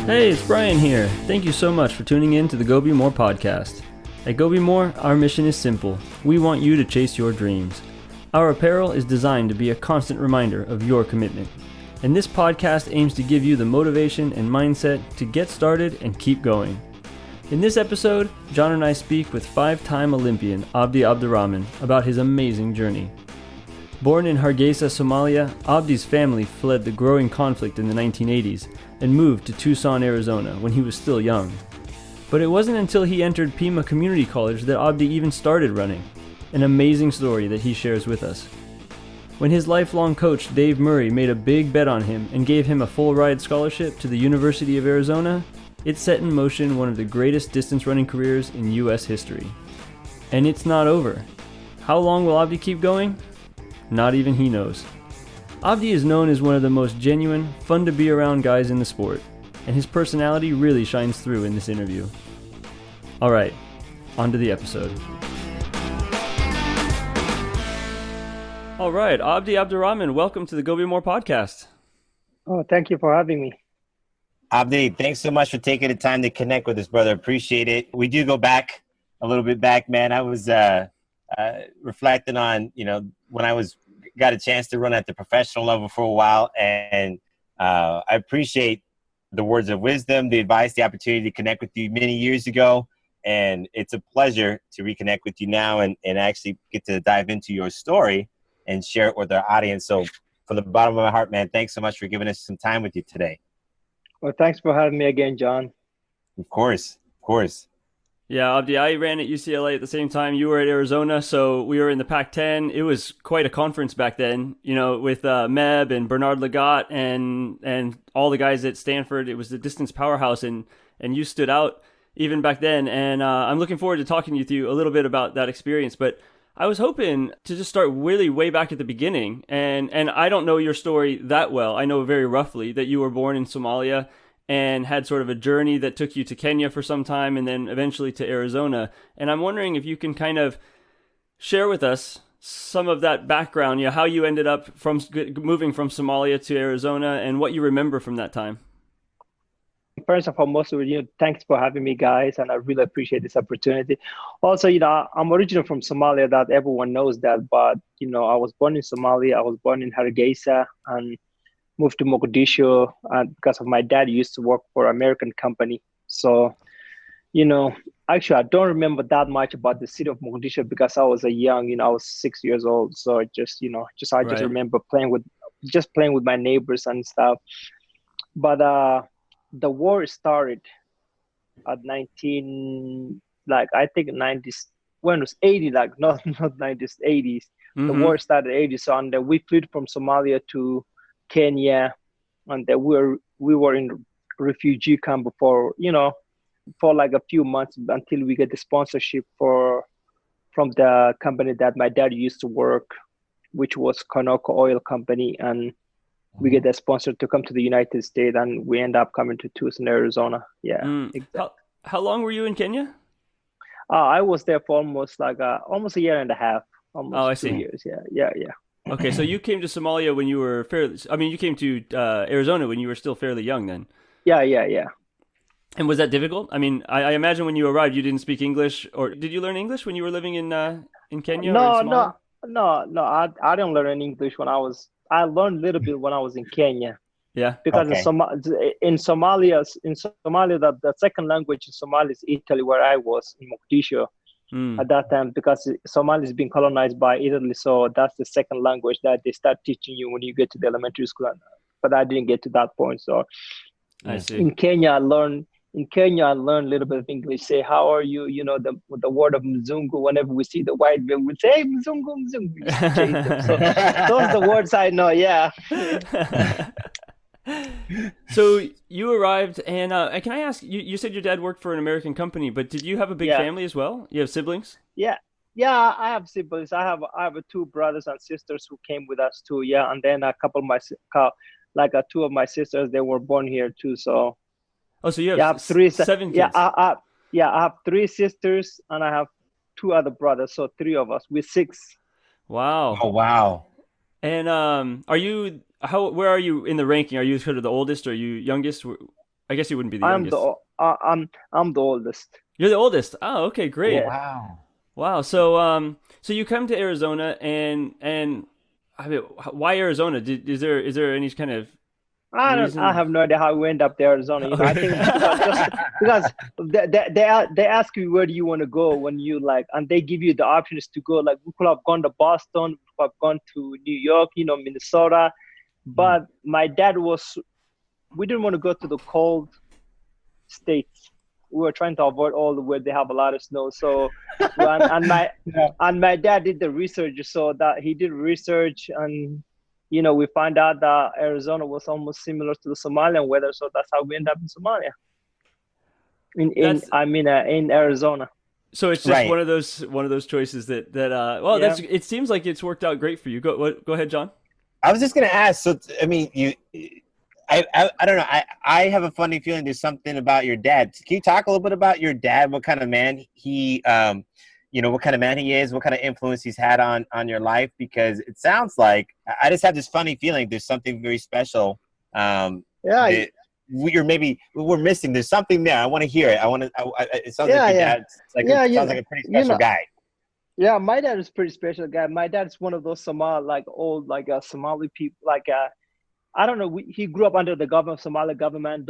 Hey, it's Brian here. Thank you so much for tuning in to the Go Be More podcast. At Go Be More, our mission is simple. We want you to chase your dreams. Our apparel is designed to be a constant reminder of your commitment. And this podcast aims to give you the motivation and mindset to get started and keep going. In this episode, John and I speak with five-time Olympian Abdi Abdirahman about his amazing journey. Born in Hargeisa, Somalia, Abdi's family fled the growing conflict in the 1980s and moved to Tucson, Arizona when he was still young. But it wasn't until he entered Pima Community College that Abdi even started running, an amazing story that he shares with us. When his lifelong coach Dave Murray made a big bet on him and gave him a full-ride scholarship to the University of Arizona, it set in motion one of the greatest distance running careers in U.S. history. And it's not over. How long will Abdi keep going? Not even he knows. Abdi is known as one of the most genuine, fun-to-be-around guys in the sport, and his personality really shines through in this interview. Alright, on to the episode. Alright, Abdi Abdirahman, welcome to the Go Be More podcast. Oh, thank you for having me. Abdi, thanks so much for taking the time to connect with us, brother. Appreciate it. We do go back a little bit back, man. I was reflecting on, when I got a chance to run at the professional level for a while, and I appreciate the words of wisdom, the advice, the opportunity to connect with you many years ago, and it's a pleasure to reconnect with you now and actually get to dive into your story and share it with our audience. So from the bottom of my heart, man, thanks so much for giving us some time with you today. Well, thanks for having me again, John. Of course. Yeah, Abdi, I ran at UCLA at the same time. You were at Arizona, so we were in the Pac-10. It was quite a conference back then, with Meb and Bernard Lagat and all the guys at Stanford. It was the distance powerhouse, and you stood out even back then. And I'm looking forward to talking with you a little bit about that experience. But I was hoping to just start really way back at the beginning. And I don't know your story that well. I know very roughly that you were born in Somalia and had sort of a journey that took you to Kenya for some time and then eventually to Arizona. And I'm wondering if you can kind of share with us some of that background, how you ended up from moving from Somalia to Arizona and what you remember from that time. First and foremost, thanks for having me, guys, and I really appreciate this opportunity. Also, I'm originally from Somalia, that everyone knows that, but, I was born in Somalia, I was born in Hargeisa, and moved to Mogadishu because of my dad used to work for an American company. So, actually, I don't remember that much about the city of Mogadishu because I was young, I was 6 years old. So I just remember playing with my neighbors and stuff. But the war started at 90s, when it was 80, not 90s, 80s. Mm-hmm. The war started 80s. So, and we flew from Somalia to Kenya, and we were in refugee camp for like a few months until we get the sponsorship from the company that my dad used to work, which was Conoco Oil Company, and we get that sponsor to come to the United States, and we end up coming to Tucson, Arizona. Yeah. Exactly. How long were you in Kenya? I was there for almost a year and a half. Almost 2 years. Yeah. Okay, so you came to Somalia when you were you came to Arizona when you were still fairly young then? Yeah. And was that difficult? I imagine when you arrived, you didn't speak English, or did you learn English when you were living in Kenya? No. I didn't learn English I learned a little bit when I was in Kenya. Yeah. Because in Somalia, the second language in Somalia is Italy, where I was in Mogadishu. At that time, because Somalia is being colonized by Italy, so that's the second language that they start teaching you when you get to the elementary school. But I didn't get to that point. So I see. In Kenya, I learned a little bit of English. Say, how are you? The word of Mzungu. Whenever we see the white man, we say, hey, Mzungu. So those are the words I know. Yeah. So you arrived, and can I ask, you said your dad worked for an American company, but did you have a big family as well? You have siblings? Yeah, I have siblings. I have two brothers and sisters who came with us too. Yeah, and then a couple of two of my sisters, they were born here too. So. Oh, so you have seven kids? I have three sisters and I have two other brothers. So three of us. We're six. Wow. Oh, wow. And where are you in the ranking? Are you sort of the oldest or are you youngest? I guess you wouldn't be the I'm youngest. I'm the oldest. You're the oldest. Oh, okay, Oh, great. Yeah. wow. Wow. So you come to Arizona, and I mean, why Arizona? Is there any kind of I reason? have no idea how we end up there, Arizona. You know, I think because just because they ask you where do you want to go when you like, and they give you the options to go. Like we could have gone to Boston, we could have gone to New York, you know, Minnesota, Hmm. but my dad was. We didn't want to go to the cold states. We were trying to avoid all the where they have a lot of snow. So, Yeah. and my dad did the research, so that he did research, and you know we found out that Arizona was almost similar to the Somalian weather. So that's how we end up in Somalia. That's In Arizona. so it's just Right. one of those choices well, Yeah. that's it seems like it's worked out great for you. Go ahead, John. I was just gonna ask. So, I mean, I don't know. I have a funny feeling there's something about your dad. Can you talk a little bit about your dad? What kind of man he, what kind of man he is? What kind of influence he's had on your life? Because it sounds like I just have this funny feeling there's something very special Yeah. that we're missing. There's something there. I want to hear it. I want to. It sounds like Yeah. your Yeah. dad's like Yeah. sounds like a pretty You special know. guy. Yeah, my dad is a pretty special guy. My dad's one of those like old Somali people. I don't know. He grew up under the government, Somali government.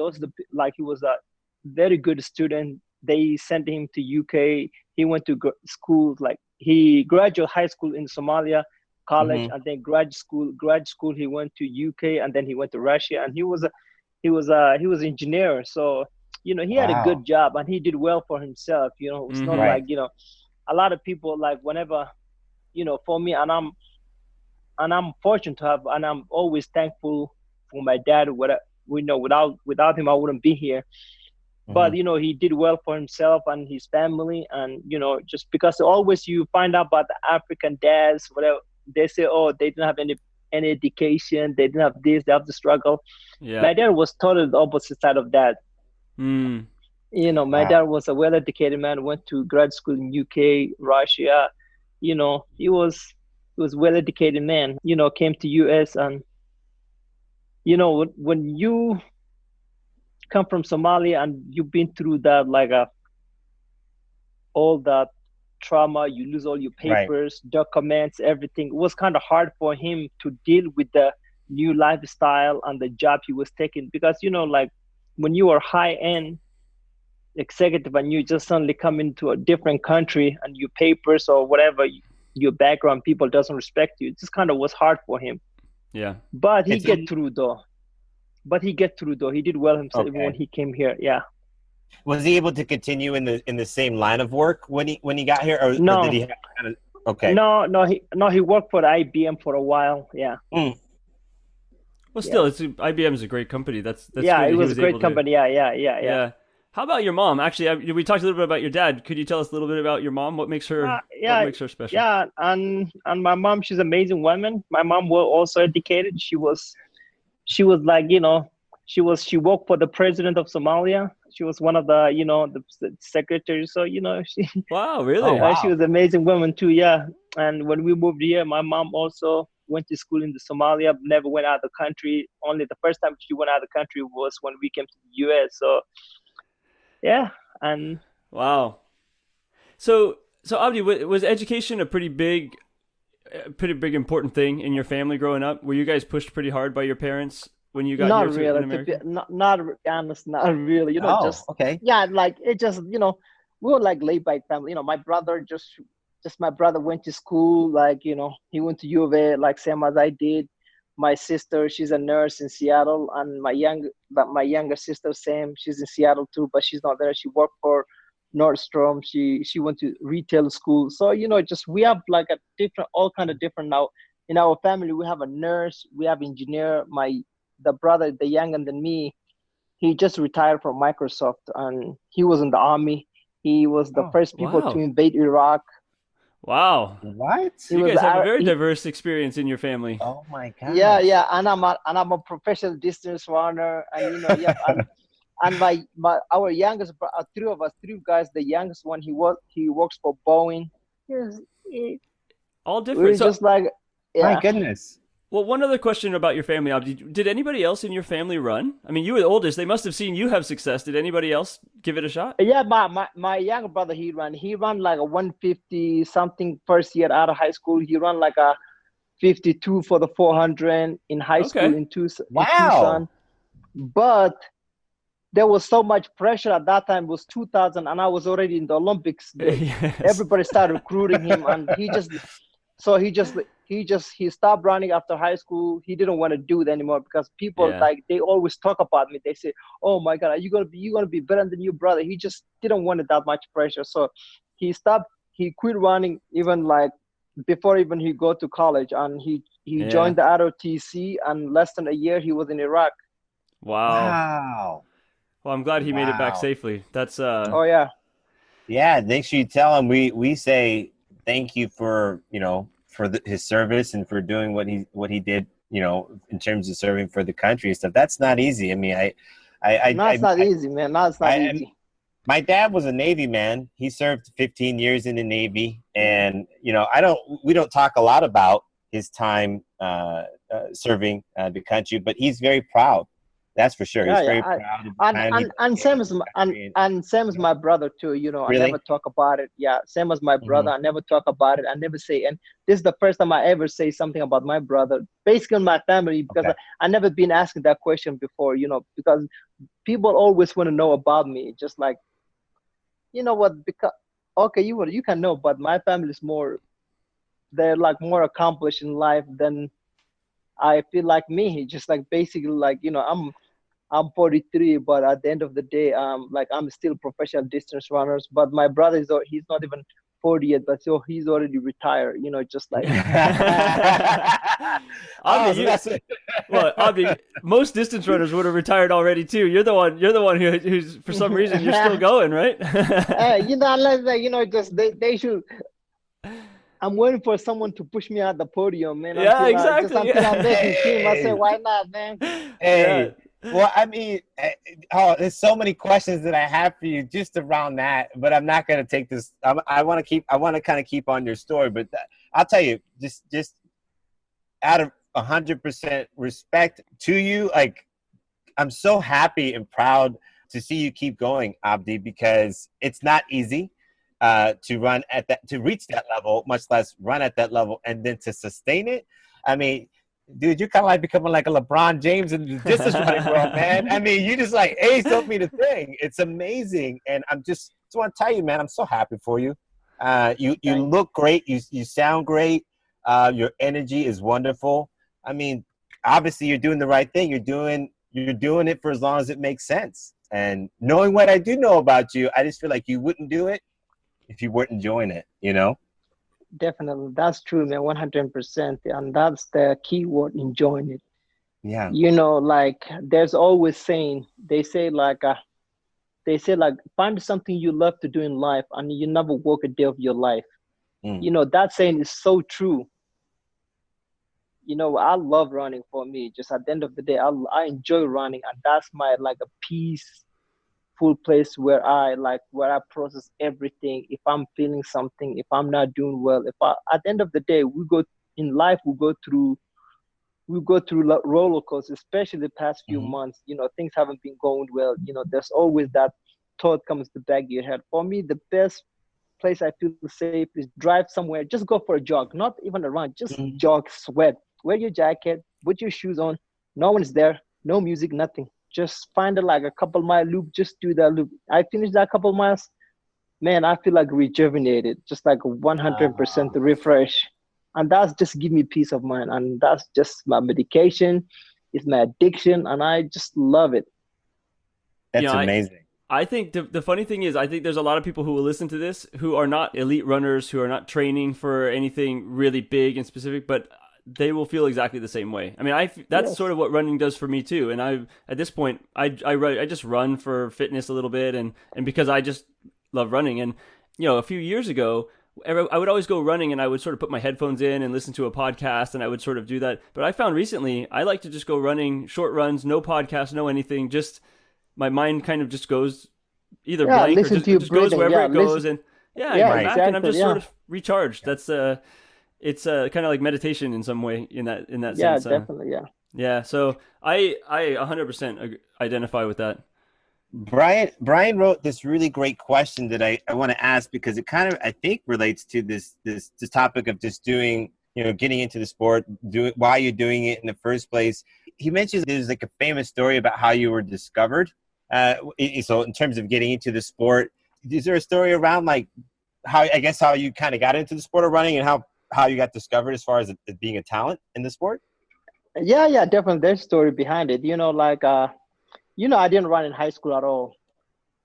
Like he was a very good student. They sent him to UK. He went to schools. Like he graduated high school in Somalia, college, Hmm. and then grad school. Grad school, he went to UK, and then he went to Russia. And he was an engineer. So you know he had a Wow. good job, and he did well for himself. You know, it's not Hmm. Right. like a lot of people like whenever for me, and I'm fortunate to have, and I'm always thankful for my dad. What we know, without him, I wouldn't be here. Hmm. But he did well for himself and his family, and just because always you find out about the African dads, whatever they say, oh, they didn't have any education, they didn't have this, they have to struggle. Yeah. My dad was totally the opposite side of that. Mm. My dad Wow. was a well-educated man, went to grad school in UK, Russia. He was well-educated man. Came to US, and when you come from Somalia and you've been through that, like all that trauma, you lose all your Right. papers, documents, everything. It was kind of hard for him to deal with the new lifestyle and the job he was taking because like when you are high-end executive and you just suddenly come into a different country and your papers or whatever your background people doesn't respect you, it just kind of was hard for him, Yeah. but he It's get through though. He did well himself when okay. he came here. Yeah. Was he able to continue in the same line of work when he got here, or did No, he have kind of okay? no, he worked for IBM for a while. Yeah. Mm, Well, Yeah. still, IBM is a great company. That's Yeah, good it that he was a was able great to. company. Yeah. Yeah. How about your mom? Actually, we talked a little bit about your dad. Could you tell us a little bit about your mom? What Yeah, makes her special? yeah, and my mom, she's an amazing woman. My mom was also educated. She was like, she worked for the president of Somalia. She was one of the secretaries. So Wow, oh really? she wow. was an amazing woman too. Yeah. And when we moved here, my mom also went to school in the Somalia, never went out of the country. Only the first time she went out of the country was when we came to the US. So yeah, and Wow. So Abdi, was education a pretty big important thing in your family growing up? Were you guys pushed pretty hard by your parents when you got here not to in really, to be America? not honest, not really. Oh, Just okay. yeah, like it just we were like laid back family. My brother just my brother went to school, like he went to U of A, like same as I did. My sister, she's a nurse in Seattle, and my younger sister, same, she's in Seattle too, but she's not there. She worked for Nordstrom. She went to retail school. So just we have like a different, all kind of different now. In our family, we have a nurse, we have engineer. The brother, the younger than me, he just retired from Microsoft, and he was in the army. He was the Oh, first people to Wow. invade Iraq. Wow. what? He So you was guys have a the very diverse experience in your family. Oh my Yeah, gosh. yeah, and I'm a professional distance runner, and yep, and our three of us, three guys, the youngest one, he works for Boeing. Yes, All we're different. So just like, My yeah, goodness. Well, one other question about your family, Abdi. Did anybody else in your family run? I mean, you were the oldest. They must have seen you have success. Did anybody else give it a shot? Yeah, my younger brother, he ran like a 150 something first year out of high school. He ran like a 52 for the 400 in high school in Tucson. But there was so much pressure at that time. It was 2000 and I was already in the Olympics. Yes. Everybody started recruiting him and he stopped running after high school. He didn't want to do it anymore because people like they always talk about me. They say, "Oh my God, are you gonna be better than your brother?" He just didn't want it that much pressure. So he stopped. He quit running even like before even he go to college, and he joined the ROTC. And less than a year, he was in Iraq. Wow. Well, I'm glad he made it back safely. That's Oh yeah. Yeah. Make sure you tell him we say thank you for his service and for doing what he did, in terms of serving for the country and stuff. That's not easy. I mean, it's not easy, man. No, it's not easy. My dad was a Navy man. He served 15 years in the Navy, and we don't talk a lot about his time serving the country, but he's very proud. That's for sure. He's very proud. And same as my brother too. Really? I never talk about it. Yeah, same as my brother. I never talk about it. I never say. And this is the first time I ever say something about my brother, basically my family, because I never been asking that question before. Because people always want to know about me. Just like, you know what? Because you can know, but my family is more. They're like more accomplished in life than I feel like me. Just like basically like I'm 43, but at the end of the day, I'm still professional distance runners. But my brother he's not even 40 yet, but so he's already retired. Just like. Abdi, most distance runners would have retired already too. You're the one who's for some reason you're still going, right? Just they should. I'm waiting for someone to push me out the podium, man. Exactly. Until I'm making team. I say, why not, man? Hey. Well, I mean, there's so many questions that I have for you just around that, but I'm not going to take this. I want to kind of keep on your story, but I'll tell you, just out of 100% respect to you, like, I'm so happy and proud to see you keep going, Abdi, because it's not easy to run to reach that level, much less run at that level, and then to sustain it. I mean, dude, you're kind of like becoming like a LeBron James in the distance running world, man. I mean, you just like aced me the thing. It's amazing, and I just want to tell you, man, I'm so happy for you. You look great. You sound great. Your energy is wonderful. I mean, obviously, you're doing the right thing. You're doing it for as long as it makes sense. And knowing what I do know about you, I just feel like you wouldn't do it if you weren't enjoying it. Definitely, that's true, man. 100%, and that's the key word: enjoying it. Yeah. Like there's always saying. They say like find something you love to do in life, and you never work a day of your life. That saying is so true. I love running. For me, just at the end of the day, I enjoy running, and that's my like a peaceful place where I process everything. If I'm feeling something, if I'm not doing well, at the end of the day, we go through roller coasters, especially the past few months. Things haven't been going well. There's always that thought comes to the back of your head. For me, the best place I feel safe is drive somewhere. Just go for a jog, not even a run. Just jog, sweat, wear your jacket, put your shoes on. No one's there, no music, nothing. Just find a couple mile loop. Just do that loop. I finish that couple miles, man. I feel like rejuvenated, just like 100% refresh, and that's just give me peace of mind. And that's just my medication. It's my addiction, and I just love it. That's amazing. I think the funny thing is, I think there's a lot of people who will listen to this who are not elite runners, who are not training for anything really big and specific, but they will feel exactly the same way. I mean, that's sort of what running does for me too. And at this point, I just run for fitness a little bit, and because I just love running. And a few years ago, I would always go running, and I would sort of put my headphones in and listen to a podcast, and I would sort of do that. But I found recently, I like to just go running, short runs, no podcast, no anything. Just my mind kind of just goes either blank or just goes wherever it goes, and back, and I'm just sort of recharged. That's it's kind of like meditation in some way in that Yeah, sense. definitely. Yeah. Yeah. So I 100% identify with that. Brian wrote this really great question that I want to ask, because it kind of, I think, relates to this topic of just doing, getting into the sport, why you're doing it in the first place. He mentions there's like a famous story about how you were discovered. So in terms of getting into the sport, is there a story around like how you kind of got into the sport of running, and how you got discovered as far as it being a talent in the sport? Yeah, definitely. There's a story behind it. I didn't run in high school at all.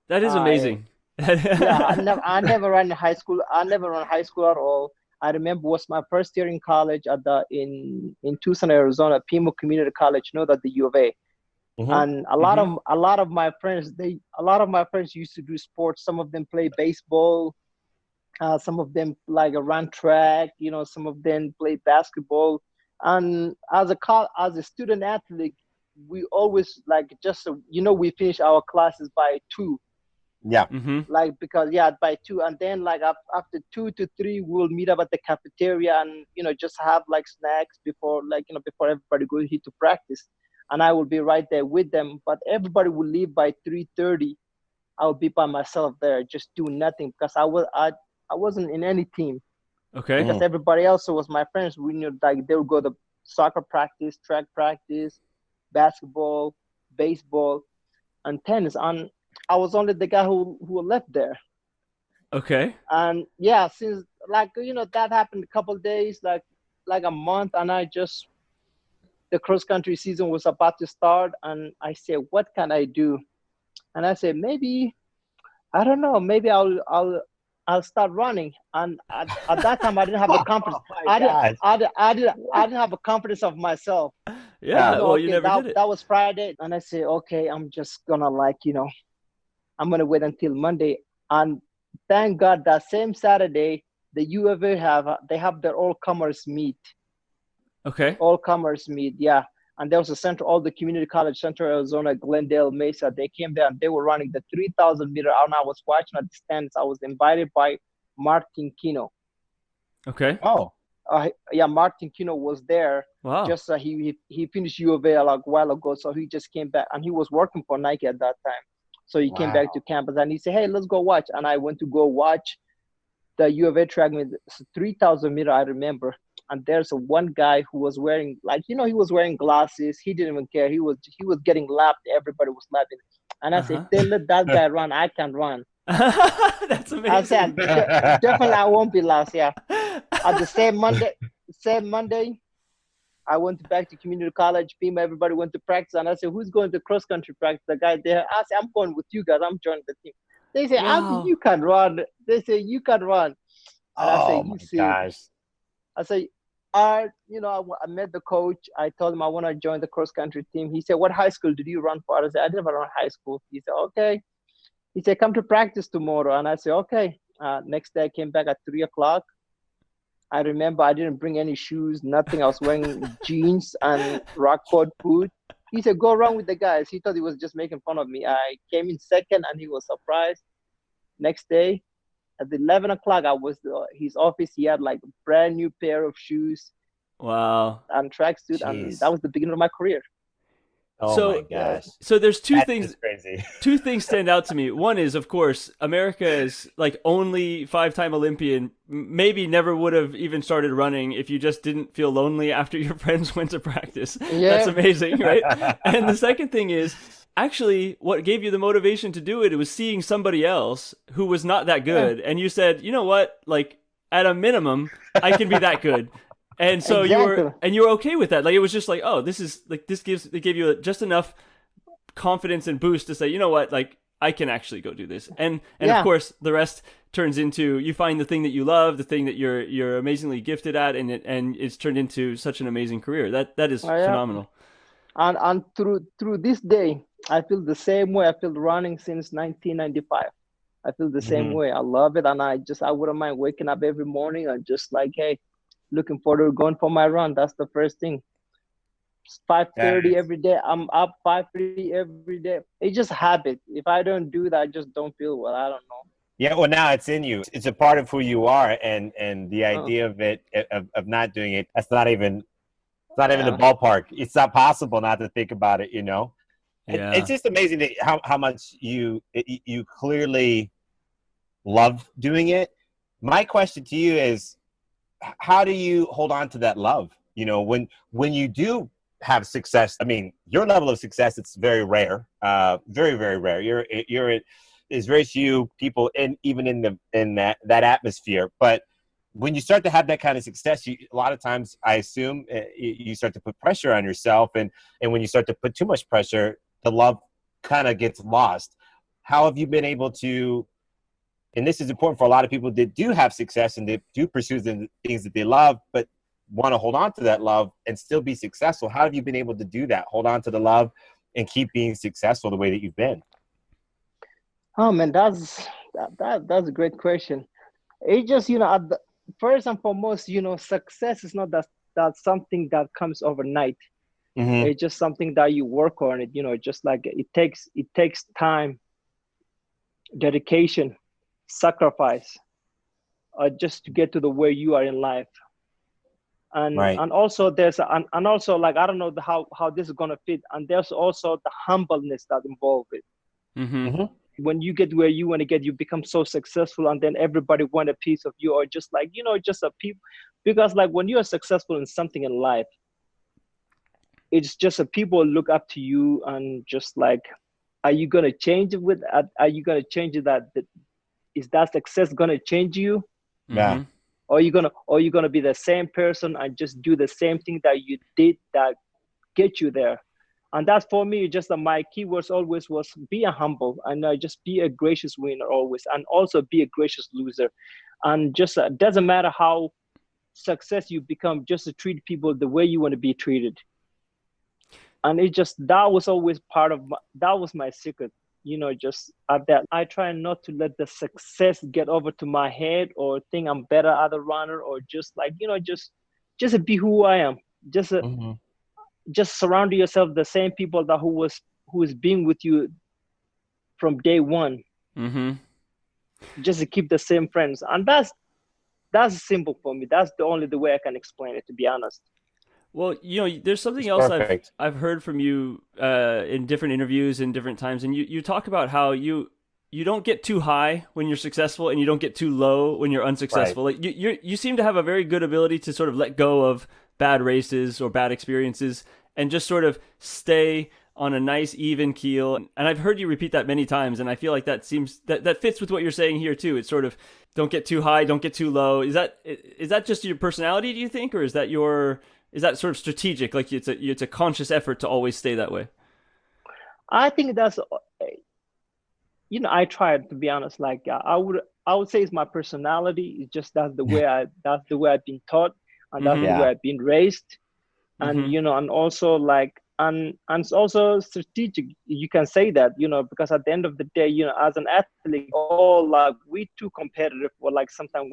That is amazing. I never ran in high school. I never ran high school at all. I remember it was my first year in college in Tucson, Arizona, Pima Community College, that the U of A. Mm-hmm. And a lot of my friends used to do sports. Some of them play baseball. Some of them like run track. Some of them play basketball. And as a student athlete, we always we finish our classes by 2. Yeah. Mm-hmm. By 2, and then after 2 to 3, we'll meet up at the cafeteria and just have like snacks before everybody goes here to practice. And I will be right there with them, but everybody will leave by 3:30. I'll be by myself there, just doing nothing, because I wasn't in any team. Okay. Because everybody else was my friends. We knew they would go to soccer practice, track practice, basketball, baseball, and tennis. And I was only the guy who left there. Okay. And since that happened a couple of days, like a month, and the cross country season was about to start, and I said, what can I do? And I said, maybe, I don't know, maybe I'll start running. And at that time, I didn't have the confidence. I didn't have a confidence of myself. Yeah, you never did it. That was Friday, and I said, okay, I'm just gonna I'm gonna wait until Monday. And thank God that same Saturday, the U of A they have their all-comers meet. Okay. All-comers meet, yeah. And there was all the community college, Central Arizona, Glendale, Mesa. They came there and they were running the 3,000 meter. And I was watching at the stands. I was invited by Martin Kino. Okay. Oh. Martin Kino was there. Wow. Just he finished U of A a while ago, so he just came back, and he was working for Nike at that time. So he came back to campus and he said, "Hey, let's go watch." And I went to go watch the U of A track meet, 3,000 meter. I remember. And there's one guy who was wearing he was wearing glasses. He didn't even care. He was getting lapped. Everybody was lapping. And I said, if they let that guy run, I can run. That's amazing. I said, definitely I won't be last. Yeah. At the same Monday, I went back to community college. Pima, everybody went to practice. And I said, who's going to cross country practice? The guy there. I said, I'm going with you guys. I'm joining the team. They say, you can run. They say, you can run. And I say, gosh. I say, I met the coach. I told him I want to join the cross country team. He said, what high school did you run for? I said, I never run high school. He said, okay. He said, come to practice tomorrow. And I said, okay. Next day I came back at 3:00. I remember I didn't bring any shoes, nothing. I was wearing jeans and Rockford boot. He said, go run with the guys. He thought he was just making fun of me. I came in second and he was surprised. Next day, at 11:00, I was his office. He had like a brand new pair of shoes. Wow. And tracksuit, and that was the beginning of my career. Oh my gosh. So there's two That's things. Crazy. Two things stand out to me. One is, of course, America is like only 5-time Olympian. Maybe never would have even started running if you just didn't feel lonely after your friends went to practice. Yeah. That's amazing, right? And the second thing is, actually, what gave you the motivation to do it was seeing somebody else who was not that good. And you said, you know what? Like, at a minimum, I can be that good. And so you were okay with that. Like, it was just like, oh, it gave you just enough confidence and boost to say, you know what? Like, I can actually go do this. And of course, the rest turns into, you find the thing that you love, the thing that you're amazingly gifted at, and it's turned into such an amazing career. That is phenomenal. And through this day, I feel the same way. I feel running since 1995. I feel the same way. I love it, and I wouldn't mind waking up every morning and just like, hey, looking forward to going for my run. That's the first thing. 5:30 every day. I'm up 5:30 every day. It's just habit. If I don't do that, I just don't feel well. I don't know. Yeah, well, now it's in you. It's a part of who you are, and the Oh, idea of it of not doing it, that's not even it's not even the yeah. ballpark. It's not possible not to think about it. You know, it's Yeah. just amazing that how much you clearly love doing it. My question to you is, how do you hold on to that love? You know, when you do have success, I mean, your level of success, it's very rare, very very rare. There's very few people in even in that atmosphere. But when you start to have that kind of success, a lot of times I assume you start to put pressure on yourself, and when you start to put too much pressure, the love kind of gets lost. How have you been able to, and this is important for a lot of people that do have success and they do pursue the things that they love, but want to hold on to that love and still be successful? How have you been able to do that? Hold on to the love and keep being successful the way that you've been? Oh man, that's a great question. It just, first and foremost, success is not that something that comes overnight. Mm-hmm. It's just something that you work on it, just like it takes time, dedication, sacrifice, just to get to the where you are in life. and Right. and also and also, like, I don't know how this is gonna fit, and there's also the humbleness that involved it. Mm-hmm. Mm-hmm. When you get where you want to get, you become so successful, and then everybody want a piece of you, or just like, just a people. Because like when you are successful in something in life, it's just a people look up to you, and just like, are you gonna change it with are you gonna change it, that is that success gonna change you? Yeah. Mm-hmm. Or you gonna be the same person and just do the same thing that you did that get you there? And that's for me, just my keywords always was be a humble, and just be a gracious winner always, and also be a gracious loser. And just doesn't matter how success you become, just to treat people the way you want to be treated. And it just, that was always part of that was my secret. Just at that, I try not to let the success get over to my head, or think I'm better at a runner, or just like, just to be who I am. just uh, Mm-hmm. just surround yourself the same people that who is being with you from day one, Mm-hmm. just to keep the same friends. And that's simple for me. That's the way I can explain it, to be honest. Well, there's something It's else I've perfect. I've heard from you in different interviews and different times, and you talk about how you don't get too high when you're successful, and you don't get too low when you're Right. unsuccessful. Like you seem to have a very good ability to sort of let go of bad races or bad experiences, and just sort of stay on a nice even keel. And I've heard you repeat that many times, and I feel like that fits with what you're saying here too. It's sort of, don't get too high, don't get too low. Is that just your personality, do you think, or is that sort of strategic? Like it's a conscious effort to always stay that way. I think that's, I tried, to be honest. Like, I would say it's my personality. It's just that's the way I've been taught, and that's Mm-hmm. the way Yeah. I've been raised. And Mm-hmm. and also, like, and it's also strategic, you can say that, because at the end of the day, as an athlete, all, like, we too competitive. Or like sometimes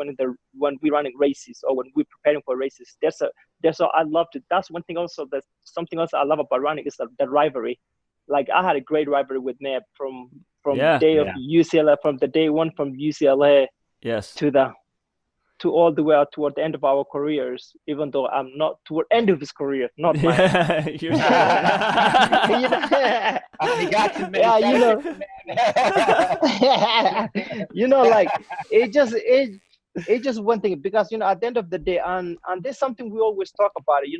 when we running races, or when we're preparing for races, I love to, that's one thing also, that's something else I love about running, is the rivalry. Like, I had a great rivalry with Neb from Yeah. day of Yeah. UCLA, from the day one from UCLA Yes. to the to all the way out toward the end of our careers, even though I'm not toward end of his career, not mine. Yeah. You're still running. You know, He got you, man. yeah, He got you, man. like, it just one thing, because at the end of the day, and this is something we always talk about it.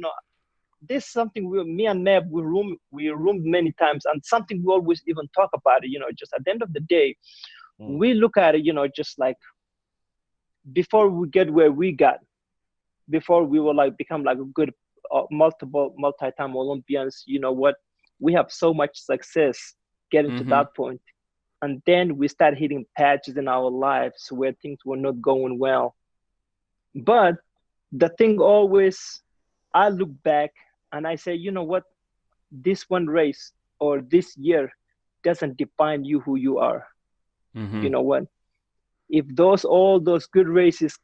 This is something me and Neb, we roomed many times, and something we always even talk about it. Just at the end of the day, Mm. we look at it, just like, before we get where we got, before we will, like, become like a good, multi-time Olympians. You know what? We have so much success getting to Mm-hmm. that point, and then we start hitting patches in our lives where things were not going well. But the thing always, I look back and I say, you know what? This one race or this year doesn't define you who you are. Mm-hmm. You know what? If all those good races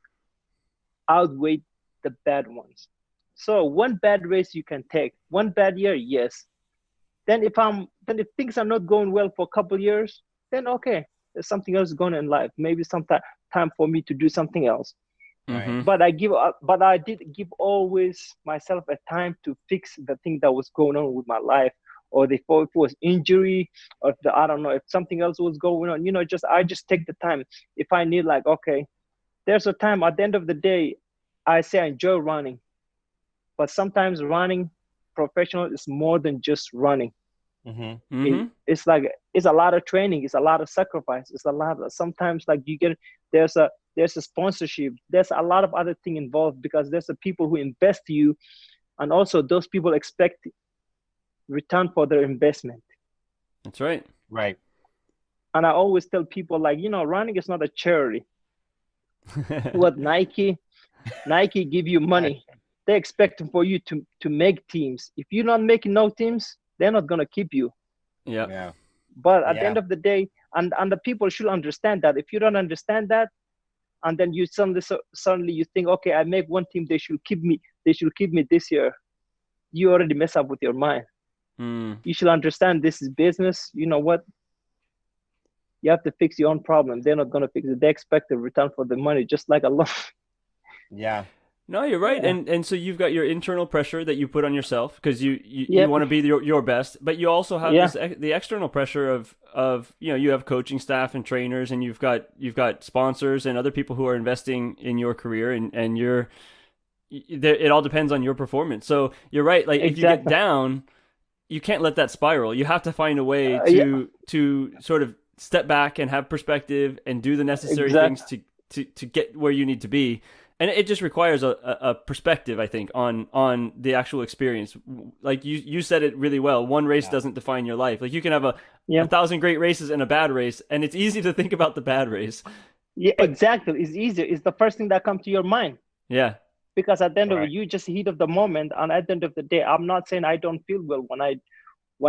outweigh the bad ones. So one bad race you can take, one bad year, yes. Then if things are not going well for a couple years, then okay. there's something else going on in life. Maybe time for me to do something else. Mm-hmm. But I did give always myself a time to fix the thing that was going on with my life, or if it was injury, or if I don't know, if something else was going on, I just take the time. If I need, like, okay, there's a time at the end of the day, I say I enjoy running, but sometimes running professional is more than just running. Mm-hmm. Mm-hmm. It's like, it's a lot of training, it's a lot of sacrifice, it's a lot of, sometimes like there's a sponsorship, there's a lot of other thing involved, because there's the people who invest in you, and also those people expect return for their investment. That's right. Right. And I always tell people, like, running is not a charity. What Nike give you money, they expect for you to make teams. If you're not making no teams, they're not gonna keep you. Yeah. But at the end of the day, and the people should understand that. If you don't understand that, and then you suddenly you think, okay, I make one team, they should keep me this year, you already mess up with your mind. You should understand this is business. You know what? You have to fix your own problem. They're not gonna fix it. They expect a return for the money, just like a loan. Yeah. No, you're right. Yeah. And so you've got your internal pressure that you put on yourself because you Yep. want to be your best, but you also have Yeah. the external pressure of you have coaching staff and trainers, and you've got sponsors and other people who are investing in your career, and it all depends on your performance. So you're right. Like if you get down, you can't let that spiral. You have to find a way to sort of step back and have perspective and do the necessary things to get where you need to be. And it just requires a perspective, I think, on the actual experience. Like you said it really well. One race doesn't define your life. Like you can have a 1,000 great races and a bad race, and it's easy to think about the bad race. Yeah, exactly. It's easier. It's the first thing that comes to your mind. Yeah. Because at the end of it, you just heat of the moment, and at the end of the day, I'm not saying I don't feel well when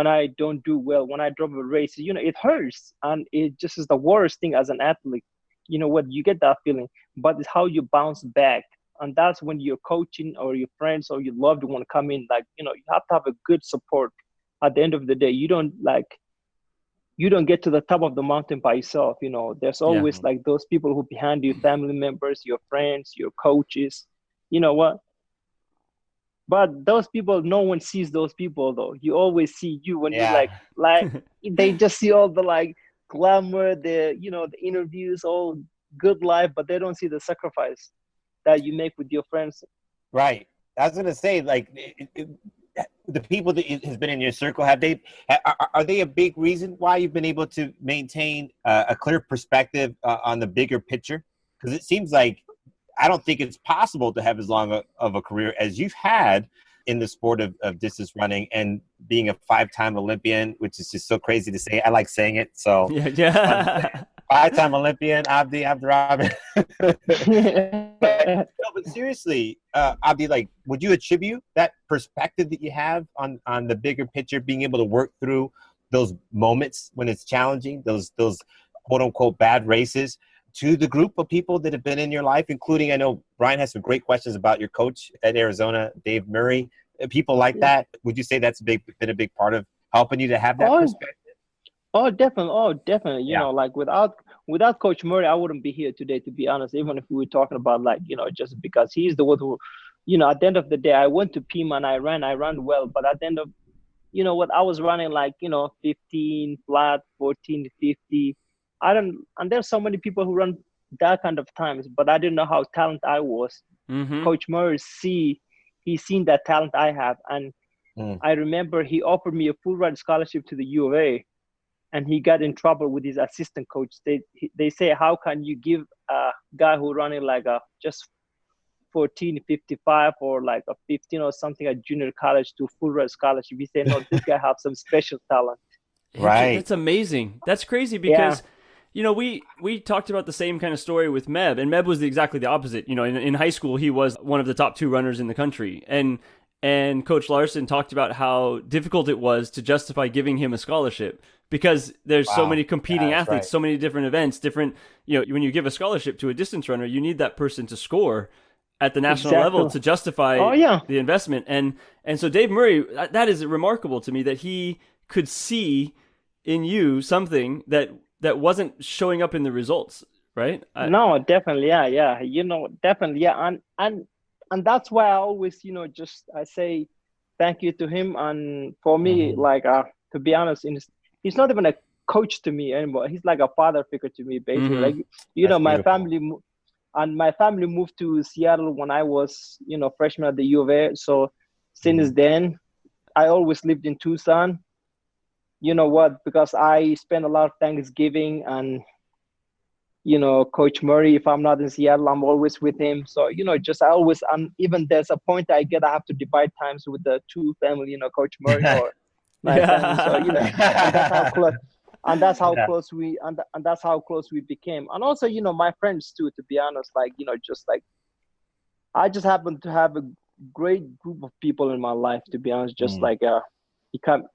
I don't do well, when I drop a race. It hurts, and it just is the worst thing as an athlete. You know what? You get that feeling, but it's how you bounce back. And that's when your coaching or your friends or your loved one come in. Like, you have to have a good support. At the end of the day, you don't get to the top of the mountain by yourself. There's always like those people who behind you, family members, your friends, your coaches. You know what? But those people, no one sees those people though. You always see you when you're like they just see all the glamour, the interviews, all good life, but they don't see the sacrifice that you make with your friends. Right. I was gonna say, the people that has been in your circle, are they a big reason why you've been able to maintain a clear perspective on the bigger picture? Because it seems like I don't think it's possible to have as long of a career as you've had in the sport of distance running, and being a 5-time Olympian, which is just so crazy to say. I like saying it. So yeah. 5-time Olympian, Abdi Abdirahman. But seriously, Abdi, would you attribute that perspective that you have on the bigger picture, being able to work through those moments when it's challenging, those quote unquote bad races, to the group of people that have been in your life, including, I know Brian has some great questions about your coach at Arizona, Dave Murray, people like that? Would you say that's been a big part of helping you to have that perspective? Oh, definitely. You know, without Coach Murray, I wouldn't be here today, to be honest, even if we were talking about just because he's the one who, at the end of the day, I went to Pima and I ran well, but at the end of, I was running 15 flat, 14, 50. And there's so many people who run that kind of times, but I didn't know how talented I was. Mm-hmm. Coach Murray he's seen that talent I have. And I remember he offered me a full ride scholarship to the U of A, and he got in trouble with his assistant coach. They say, how can you give a guy who running just 14:55 or a 15 or something at junior college to full ride scholarship? He said, no, this guy have some special talent. Right. That's amazing. That's crazy because we talked about the same kind of story with Meb, and Meb was exactly the opposite. In high school, he was one of the top 2 runners in the country. And Coach Larson talked about how difficult it was to justify giving him a scholarship because there's so many competing athletes, so many different events, when you give a scholarship to a distance runner, you need that person to score at the national level to justify the investment. And so Dave Murray, that is remarkable to me that he could see in you something that that wasn't showing up in the results, right? No, definitely, yeah. Definitely, yeah, and that's why I always, just I say thank you to him. And for me, like, to be honest, he's not even a coach to me anymore. He's like a father figure to me, basically. Like, That's my beautiful. my family moved to Seattle when I was, freshman at the U of A. So since then, I always lived in Tucson. You know what? Because I spent a lot of Thanksgiving, and Coach Murray, if I'm not in Seattle, I'm always with him. So, just I always, and even there's a point I have to divide times with the two family, Coach Murray or my family. So, and that's how close, and that's how Yeah. close and that's how close we became. And also, my friends too, to be honest, like, just like, I just happen to have a great group of people in my life, to be honest, just like, it can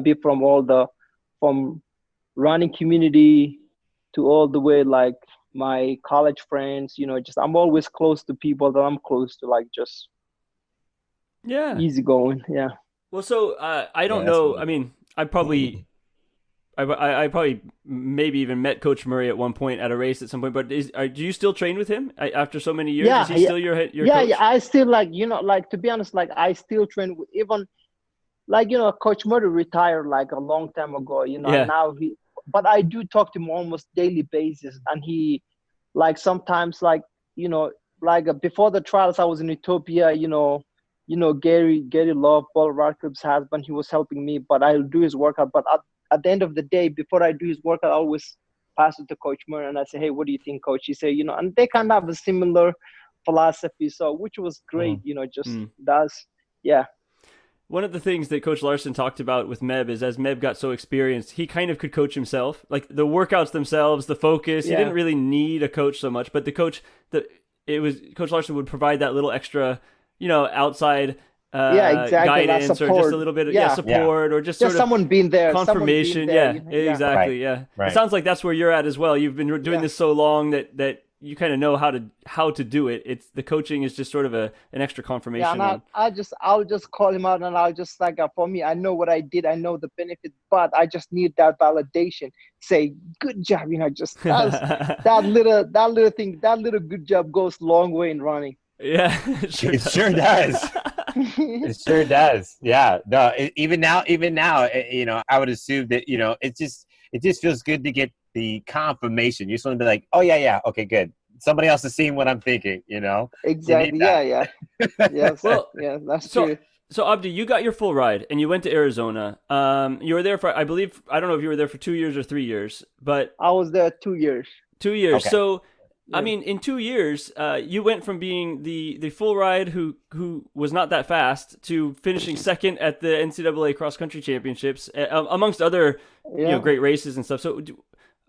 be from running community to all the way like my college friends, just I'm always close to people that I'm close to, like, just Yeah. easy going. Yeah. Well, so I don't that's know. wonderful. I mean, I probably maybe even met Coach Murray at one point at a race at some point. But do you still train with him after so many years? Yeah, Is he still your coach? yeah. I still, like, like, to be honest, like, I still train with, even like, Coach Murray retired like a long time ago, and Yeah. now but I do talk to him almost daily basis. And he, like, sometimes, like, like, before the trials, I was in Ethiopia, Gary Love, Paul Radcliffe's husband, he was helping me, but I'll do his workout. But at the end of the day, before I do his workout, I always pass it to Coach Murray and I say, hey, what do you think, Coach? He say, and they kind of have a similar philosophy. So, which was great, just that's, yeah. One of the things that Coach Larson talked about with Meb is, as Meb got so experienced, he kind of could coach himself. Like the workouts themselves, the focus, he didn't really need a coach so much. But Coach Larson would provide that little extra, outside exactly, guidance, or just a little bit of support, or just sort of someone being there, confirmation. Exactly. Right. It sounds like that's where you're at as well. You've been doing this so long that you kind of know how to do it. It's the coaching is just sort of an extra confirmation. Yeah, and I'll just call him out, and I'll just, like, for me, I know what I did, I know the benefit, but I just need that validation. Say good job, just that little thing, that little good job goes a long way in running. Yeah, it sure does. It sure does. Yeah. No. Even now, I would assume that it just feels good to get the confirmation. You just want to be like, oh yeah, okay, good. Somebody else is seeing what I'm thinking. Exactly. Yeah. Yes. Well, yeah, that's true. So Abdi, you got your full ride and you went to Arizona. You were there for, I believe, I don't know if you were there for 2 years or 3 years, but I was there 2 years. 2 years. Okay. So, I mean, in 2 years, you went from being the full ride who was not that fast to finishing second at the NCAA cross country championships, amongst other great races and stuff. So,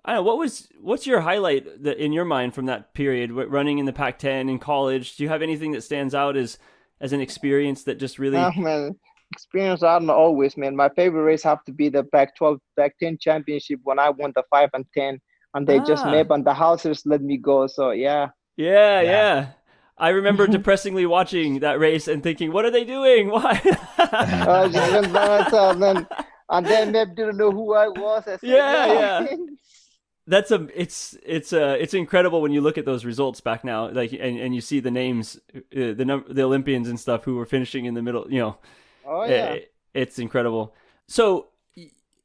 I don't know, what's your highlight in your mind from that period, running in the Pac-10 in college? Do you have anything that stands out as an experience that just really? Oh, man, experience, I don't know, always, man. My favorite race have to be the Pac-12, Pac-10 championship when I won the 5 and 10, and they just maybe on the houses let me go. So yeah. I remember depressingly watching that race and thinking, what are they doing? Why? Just went by myself, and then Meb didn't know who I was. I said, yeah. It's incredible when you look at those results back now, like, and you see the names, the Olympians and stuff who were finishing in the middle. Oh yeah, it's incredible. So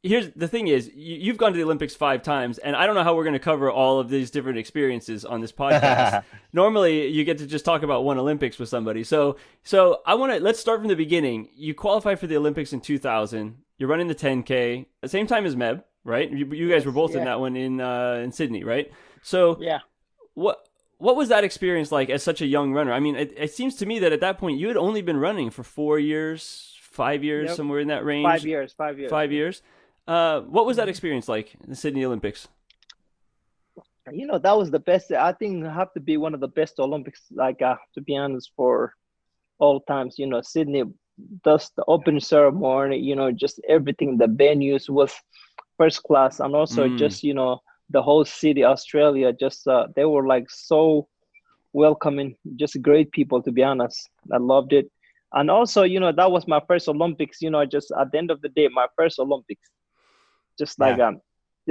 here's the thing: is you've gone to the Olympics 5 times, and I don't know how we're going to cover all of these different experiences on this podcast. Normally, you get to just talk about one Olympics with somebody. So let's start from the beginning. You qualified for the Olympics in 2000. You're running the 10K at the same time as Meb. Right, you guys were both in that one in Sydney, right? So what was that experience like as such a young runner? I mean, it seems to me that at that point you had only been running for 4 years, 5 years, somewhere in that range. 5 years. 5 years. What was that experience like in the Sydney Olympics? That was the best. I think it have to be one of the best Olympics, like, to be honest, for all times. Sydney, just the open ceremony, just everything, the venues was first class, and also just the whole city, Australia, just they were like so welcoming, just great people, to be honest. I loved it. And also, that was my first Olympics, just at the end of the day, my first Olympics, just like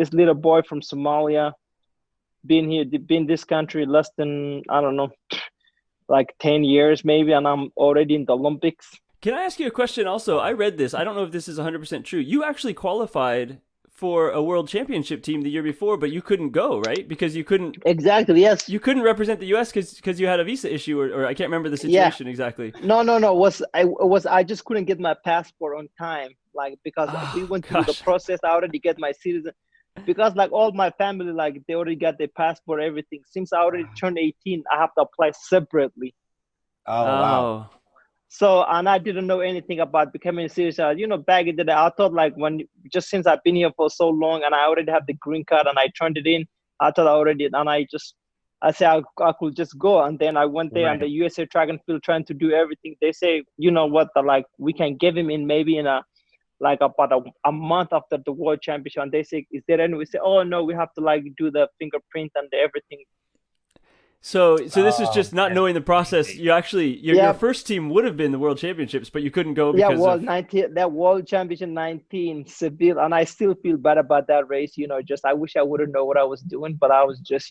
this little boy from Somalia, been this country less than, I don't know, like 10 years maybe, and I'm already in the Olympics. Can I ask you a question also? I read this. I don't know if this is 100% true. You actually qualified for a world championship team the year before, but you couldn't go, right? Because you couldn't. Exactly, yes. You couldn't represent the U.S. because you had a visa issue, or I can't remember the situation exactly. No. I just couldn't get my passport on time, like, because we went through the process. I already get my citizen, because like all my family, like they already got their passport, everything. Since I already turned 18, I have to apply separately. Oh, wow. So, and I didn't know anything about becoming a citizen. Back in the day, I thought like just since I've been here for so long and I already have the green card and I turned it in, I thought I already, and I said I could just go. And then I went there and the USA track and field trying to do everything. They say, you know what, like we can give him in maybe in about a month after the world championship. And they say, is there any, we say, oh no, we have to like do the fingerprint and everything. So this is just not knowing the process. You actually, your first team would have been the World Championships, but you couldn't go because that World Championship 19 Seville, and I still feel bad about that race. Just I wish I would have known what I was doing, but I was just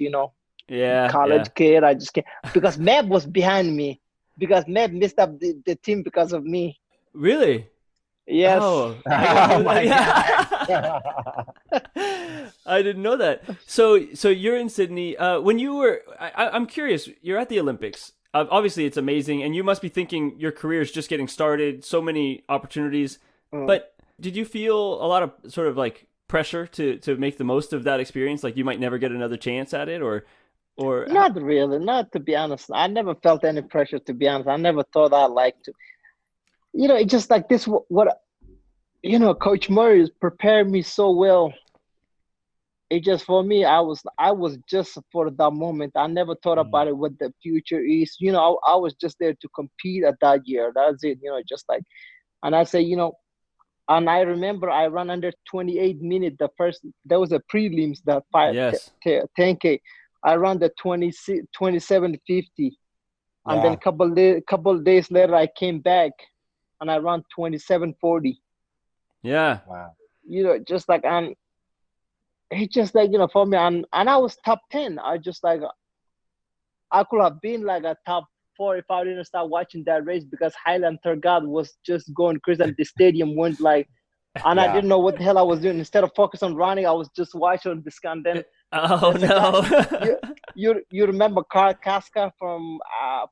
college kid. I just can't, because Meb was behind me, because Meb missed up the team because of me. Really? Yes. Oh, my God. I didn't know that. So you're in Sydney. When you were, I'm curious, you're at the Olympics. Obviously, it's amazing, and you must be thinking your career is just getting started, so many opportunities. But did you feel a lot of sort of like pressure to make the most of that experience? Like you might never get another chance at it, or Not really, not to be honest. I never felt any pressure, to be honest. I never thought I'd like to. It's just like this, Coach Murray has prepared me so well. It just, for me, I was just for that moment. I never thought about it, what the future is. I was just there to compete at that year. That's it, just like, and I say, and I remember I ran under 28 minutes. There was a prelims, that 10K. I ran the 27:50. And then couple days later, I came back and I ran 27:40. Yeah. Wow. Just like, and it's just like, for me, and I was top 10. I just like, I could have been like a top 4 if I didn't start watching that race, because Highland Thurgood was just going crazy and the stadium went like, and I didn't know what the hell I was doing. Instead of focus on running, I was just watching this guy. And then, oh no. you remember Carl Casca from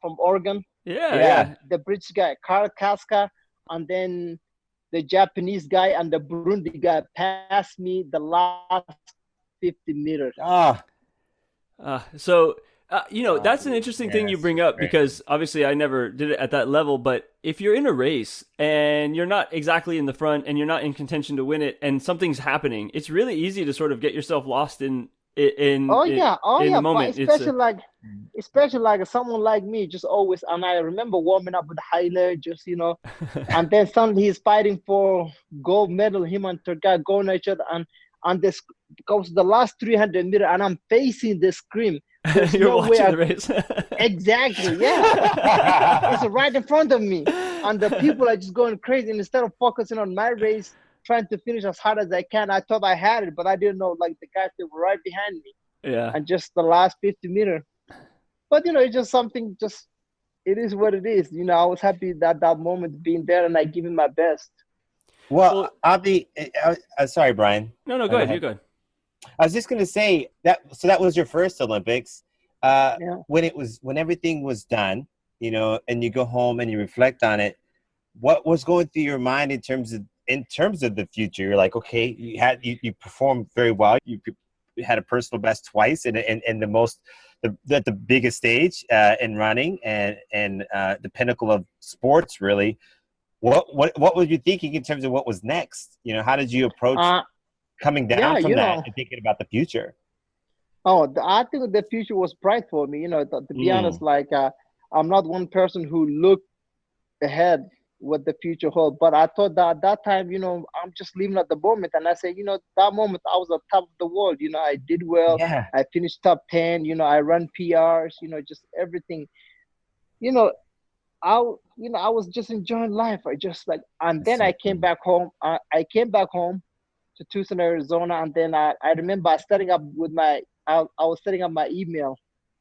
Oregon? Yeah. The British guy, Carl Casca, and then the Japanese guy and the Burundi guy passed me the last 50 meters. That's an interesting thing you bring up, because obviously I never did it at that level, but if you're in a race and you're not exactly in the front and you're not in contention to win it and something's happening, it's really easy to sort of get yourself lost in the moment. Especially like someone like me, just always, and I remember warming up with Haile, just, and then suddenly he's fighting for gold medal, him and Turgay going at each other, and this goes the last 300 meters, and I'm facing the screen. You're watching the race. Exactly, yeah. It's right in front of me, and the people are just going crazy, and instead of focusing on my race, trying to finish as hard as I can, I thought I had it, but I didn't know, like, the guys that were right behind me. Yeah. And just the last 50 meters. But, it's just something, it is what it is. I was happy that moment being there, and I give it my best. Well, Abdi, sorry, Brian. No, go ahead. You go ahead. I was just going to say that was your first Olympics. When everything was done, and you go home and you reflect on it, what was going through your mind in terms of the future? You're like, okay, you performed very well. You had a personal best twice in the biggest stage in running and the pinnacle of sports, really. What were you thinking in terms of what was next? How did you approach coming down from that and thinking about the future? I think the future was bright for me. To be honest, like I'm not one person who looked ahead what the future holds, but I thought that at that time, I'm just living at the moment, and I said, that moment I was on top of the world. I did well. Yeah. I finished top 10. I run PRs. Just everything. I was just enjoying life. I just like, and then I came back home. I came back home to Tucson, Arizona, and then I remember setting up with I was setting up my email.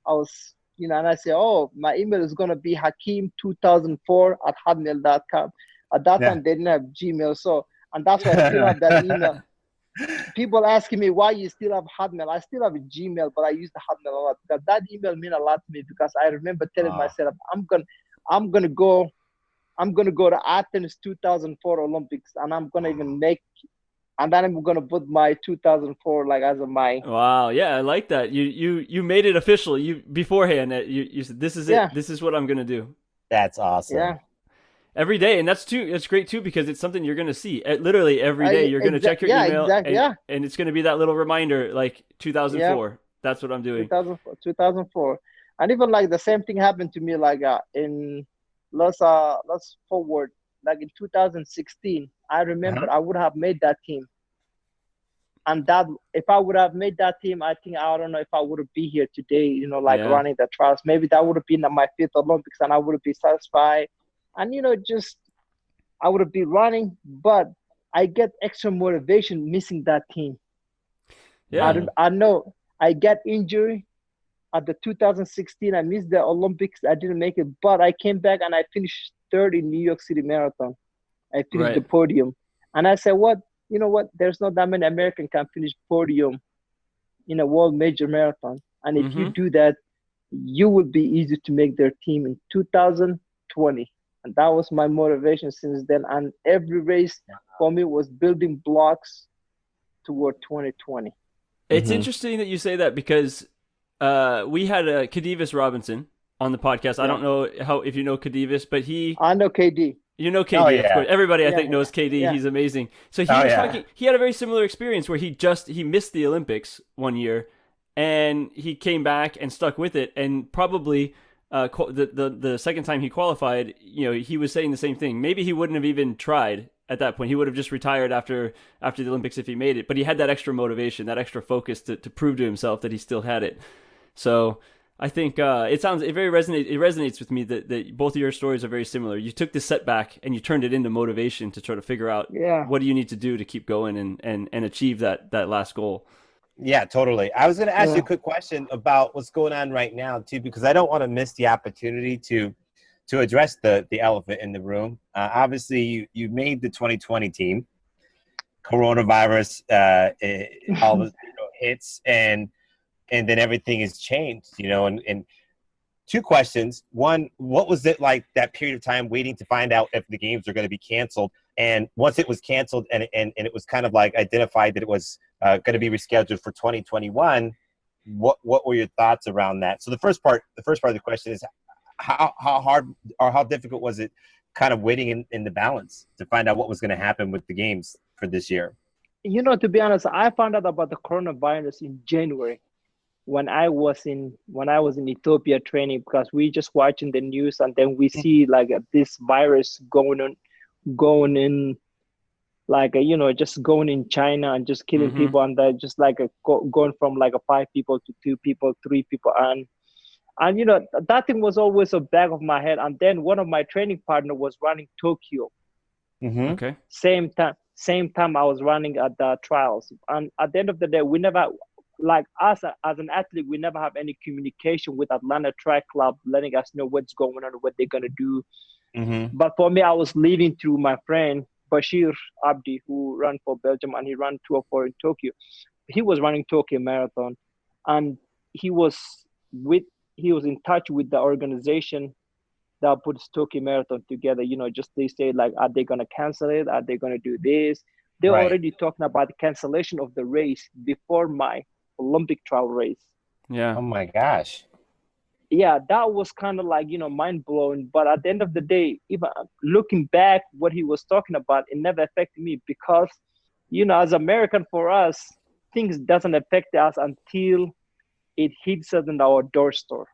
I was, and I said, oh, my email is gonna be Hakeem2004 @hotmail.com. At that Yeah. time, they didn't have Gmail, so and that's why I still have that email. People asking me why you still have Hotmail. I still have a Gmail, but I use the Hotmail a lot because that email meant a lot to me because I remember telling myself, I'm gonna go to Athens 2004 Olympics, and I'm gonna even make, and then I'm gonna put my 2004 like as a my. Wow, yeah, I like that. You made it official. You beforehand. You said this is Yeah. it. This is what I'm gonna do. That's awesome. Yeah. Every day, and it's great too because it's something you're gonna see. Literally every day, you're gonna check your email, exactly, and it's gonna be that little reminder, like 2004. That's what I'm doing. 2004, and even like the same thing happened to me like in let's forward like in 2016. I remember I would have made that team, and that if I would have made that team, I think I don't know if I would be here today. Running the trials. Maybe that would have been my 5th Olympics, and I would have been satisfied. And just I would have been running, but I get extra motivation missing that team. Yeah, I know I got injury at the 2016. I missed the Olympics. I didn't make it, but I came back and I finished 3rd in New York City Marathon. I finished the podium, and I said, "What? You know what? There's not that many Americans can finish podium in a world major marathon, and if you do that, you will be easy to make their team in 2020." And that was my motivation since then. And every race for me was building blocks toward 2020. It's interesting that you say that because we had Kadivus Robinson on the podcast. I don't know if you know Kadivus, but I know KD. You know KD, of course. Everybody I think knows KD. Yeah. He's amazing. So he was talking. He had a very similar experience where he missed the Olympics one year, and he came back and stuck with it, and probably. The second time he qualified, he was saying the same thing. Maybe he wouldn't have even tried at that point. He would have just retired after the Olympics if he made it. But he had that extra motivation, that extra focus to prove to himself that he still had it. So I think it resonates with me that both of your stories are very similar. You took the setback and you turned it into motivation to try to figure out what do you need to do to keep going and achieve that last goal. Yeah, totally. I was going to ask you a quick question about what's going on right now too, because I don't want to miss the opportunity to address the elephant in the room. Obviously, you made the 2020 team. Coronavirus, all the hits, and then everything has changed. And 2 questions. One, what was it like that period of time waiting to find out if the games are going to be canceled? And once it was canceled and it was kind of like identified that it was going to be rescheduled for 2021, what were your thoughts around that? So the first part of the question is how hard or how difficult was it kind of waiting in the balance to find out what was going to happen with the games for this year? To be honest, I found out about the coronavirus in January when I was in Ethiopia training, because we just watching the news and then we see like this virus going in, like just going in China and just killing people, and just like going from like 5 people to 2 people, 3 people, and that thing was always a back of my head. And then one of my training partner was running Tokyo. Okay. Same time I was running at the trials, and at the end of the day, we never, like us as an athlete, we never have any communication with Atlanta Track Club letting us know what's going on, what they're gonna do. But for me, I was leading through my friend Bashir Abdi, who ran for Belgium, and he ran 204 in Tokyo. He was running Tokyo Marathon, and he was in touch with the organization that puts Tokyo Marathon together. Just they say like, are they gonna cancel it? Are they gonna do this? They're already talking about the cancellation of the race before my Olympic trial race. Yeah. Oh my gosh. Yeah, that was kind of like, mind blowing. But at the end of the day, even looking back, what he was talking about, it never affected me because, as American, for us, things doesn't affect us until it hits us in our doorstep.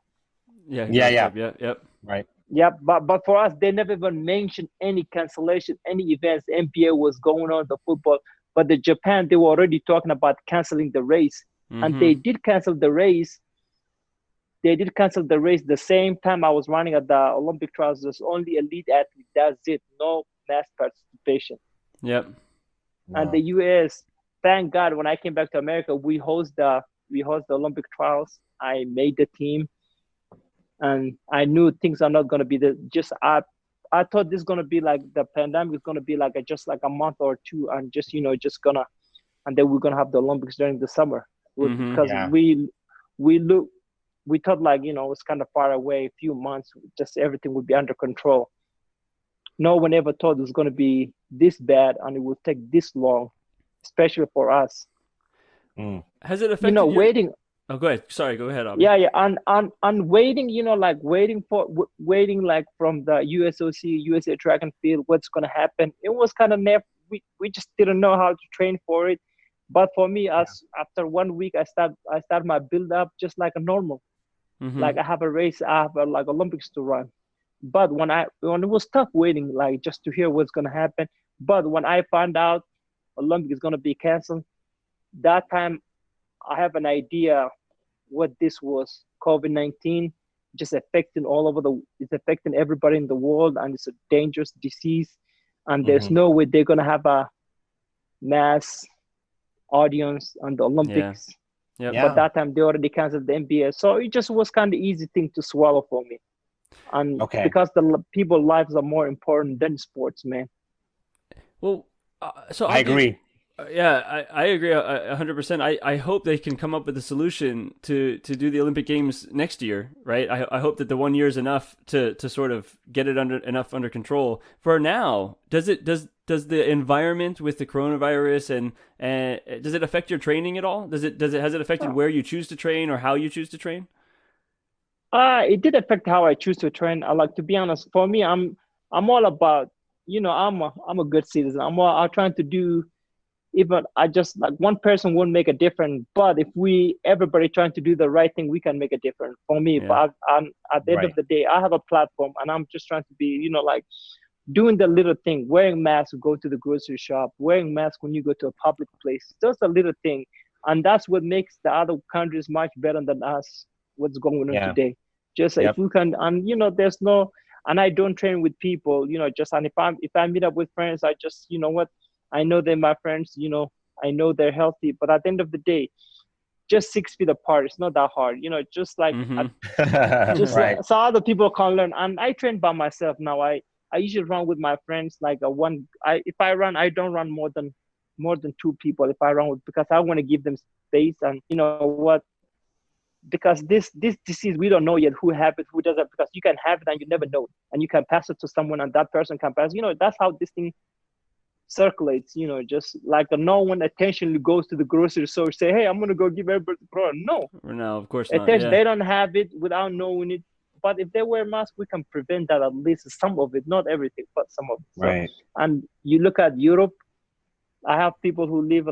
Yep. Right. Yeah, but for us, they never even mentioned any cancellation, any events. NBA was going on, the football, but the Japan, they were already talking about canceling the race, and they did cancel the race. They did cancel the race the same time I was running at the Olympic trials. There's only elite athletes. That's it. No mass participation. Yep. And the U.S., thank God when I came back to America, we host the Olympic trials. I made the team, and I knew things are not gonna be I thought this is gonna be like the pandemic is gonna be like just like a month or two, and just just gonna, and then we're gonna have the Olympics during the summer. Because Yeah. we thought like it's kind of far away, a few months, just everything would be under control. No one ever thought it was gonna be this bad, and it would take this long, especially for us. Has it affected your... Waiting. Oh, go ahead. Sorry, go ahead, Abby. Yeah, and waiting, like waiting like from the USOC, USA Track and Field, what's gonna happen. It was kind of we just didn't know how to train for it. But for me, after 1 week, I start my build up just like a normal. Like I have a race, I have like Olympics to run. But when it was tough waiting, like just to hear what's gonna happen. But when I found out Olympic is gonna be canceled, that time I have an idea what this was. COVID-19 just affecting it's affecting everybody in the world, and it's a dangerous disease. And there's no way they're gonna have a mass audience on the Olympics. Yeah. But that time they already canceled the NBA, so it just was kind of easy thing to swallow for me. And because the people's lives are more important than sports, man. Well, so I agree. I agree 100%. I hope they can come up with a solution to do the Olympic Games next year, right? I hope that the 1 year is enough to sort of get it under control. For now, does the environment with the coronavirus and does it affect your training at all? Has it affected where you choose to train or how you choose to train? It did affect how I choose to train. To be honest, for me, I'm all about, I'm a good citizen. I'm trying to do. Even I just like one person won't make a difference, but if everybody trying to do the right thing, we can make a difference. For me, but I'm at the end of the day, I have a platform, and I'm just trying to be, like doing the little thing, wearing masks, go to the grocery shop, wearing masks when you go to a public place, just a little thing, and that's what makes the other countries much better than us. What's going on today? Just if we can, and there's no, and I don't train with people, just and if I meet up with friends, I just I know they're my friends, I know they're healthy, but at the end of the day, just 6 feet apart, it's not that hard, just like, so other people can learn. And I train by myself now. I usually run with my friends, like if I run, I don't run more than 2 people if I run with, because I want to give them space. And you know what? Because this disease, we don't know yet who have it, who doesn't, because you can have it and you never know it. And you can pass it to someone and that person can pass, that's how this thing circulates, just like no one intentionally goes to the grocery store, say, hey, I'm going to go give everybody corona. No, of course not. They don't have it without knowing it. But if they wear masks, we can prevent that, at least some of it, not everything, but some of it. Right. So, and you look at Europe, I have people who live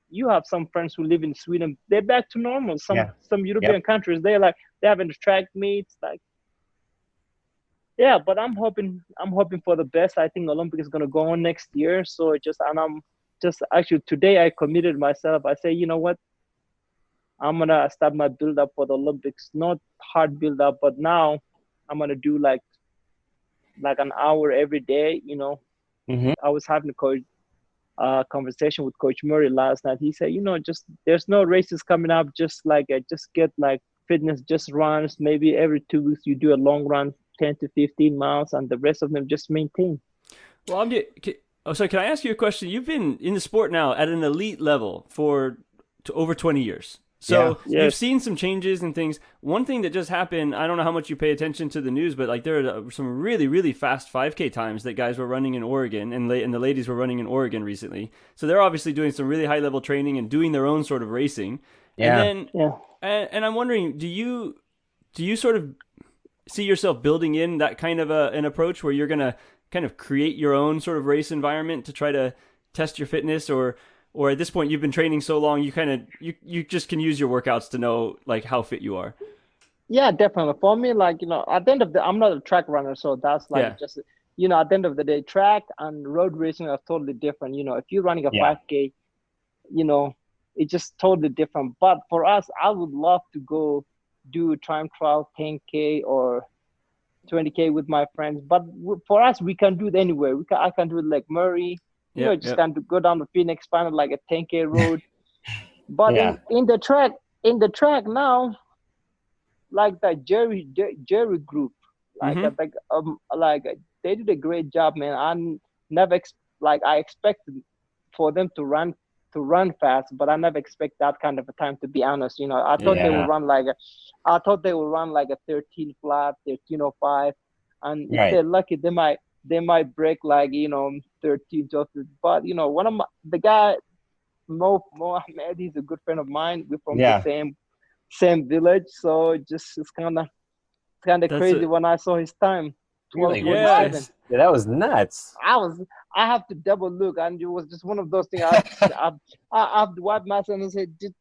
you have some friends who live in Sweden, they're back to normal. Some European countries, they're having track meets, yeah, but I'm hoping for the best. I think Olympic is gonna go on next year. So I'm actually today I committed myself. I say, you know what? I'm gonna start my build up for the Olympics. Not hard build up, but now I'm gonna do like an hour every day. I was having a conversation with Coach Murray last night. He said, just there's no races coming up. Just get like fitness, just runs. Maybe every 2 weeks you do a long run. 10 to 15 miles, and the rest of them just maintain. Well, can I ask you a question? You've been in the sport now at an elite level for over 20 years. So you've seen some changes and things. One thing that just happened, I don't know how much you pay attention to the news, but there are some really, really fast 5K times that guys were running in Oregon, and the ladies were running in Oregon recently. So they're obviously doing some really high level training and doing their own sort of racing. And I'm wondering, do you sort of see yourself building in that kind of an approach where you're going to kind of create your own sort of race environment to try to test your fitness, or at this point you've been training so long you just can use your workouts to know like how fit you are? Yeah, definitely. For me, at the end of the, I'm not a track runner, so that's just, at the end of the day, track and road racing are totally different. If you're running a 5K, it's just totally different. But for us, I would love to go do a time trial 10K or 20K with my friends, but for us we can do it anywhere. I can do it like Murray, just kind of go down the Phoenix, find like a 10K road. But Yeah. in the track now, like the Jerry group, like they did a great job, man. I never I expected for them to run fast, but I never expect that kind of a time, to be honest. I thought they would run like a 13 flat, 13:05, and if they're lucky, they might break 13 just. But one of the guy, Mo Ahmed, he's a good friend of mine. We're from the same village, so it's kind of crazy when I saw his time. Really? Yeah, that was nuts. I have to double look, and it was just one of those things. I have to wipe myself and say, did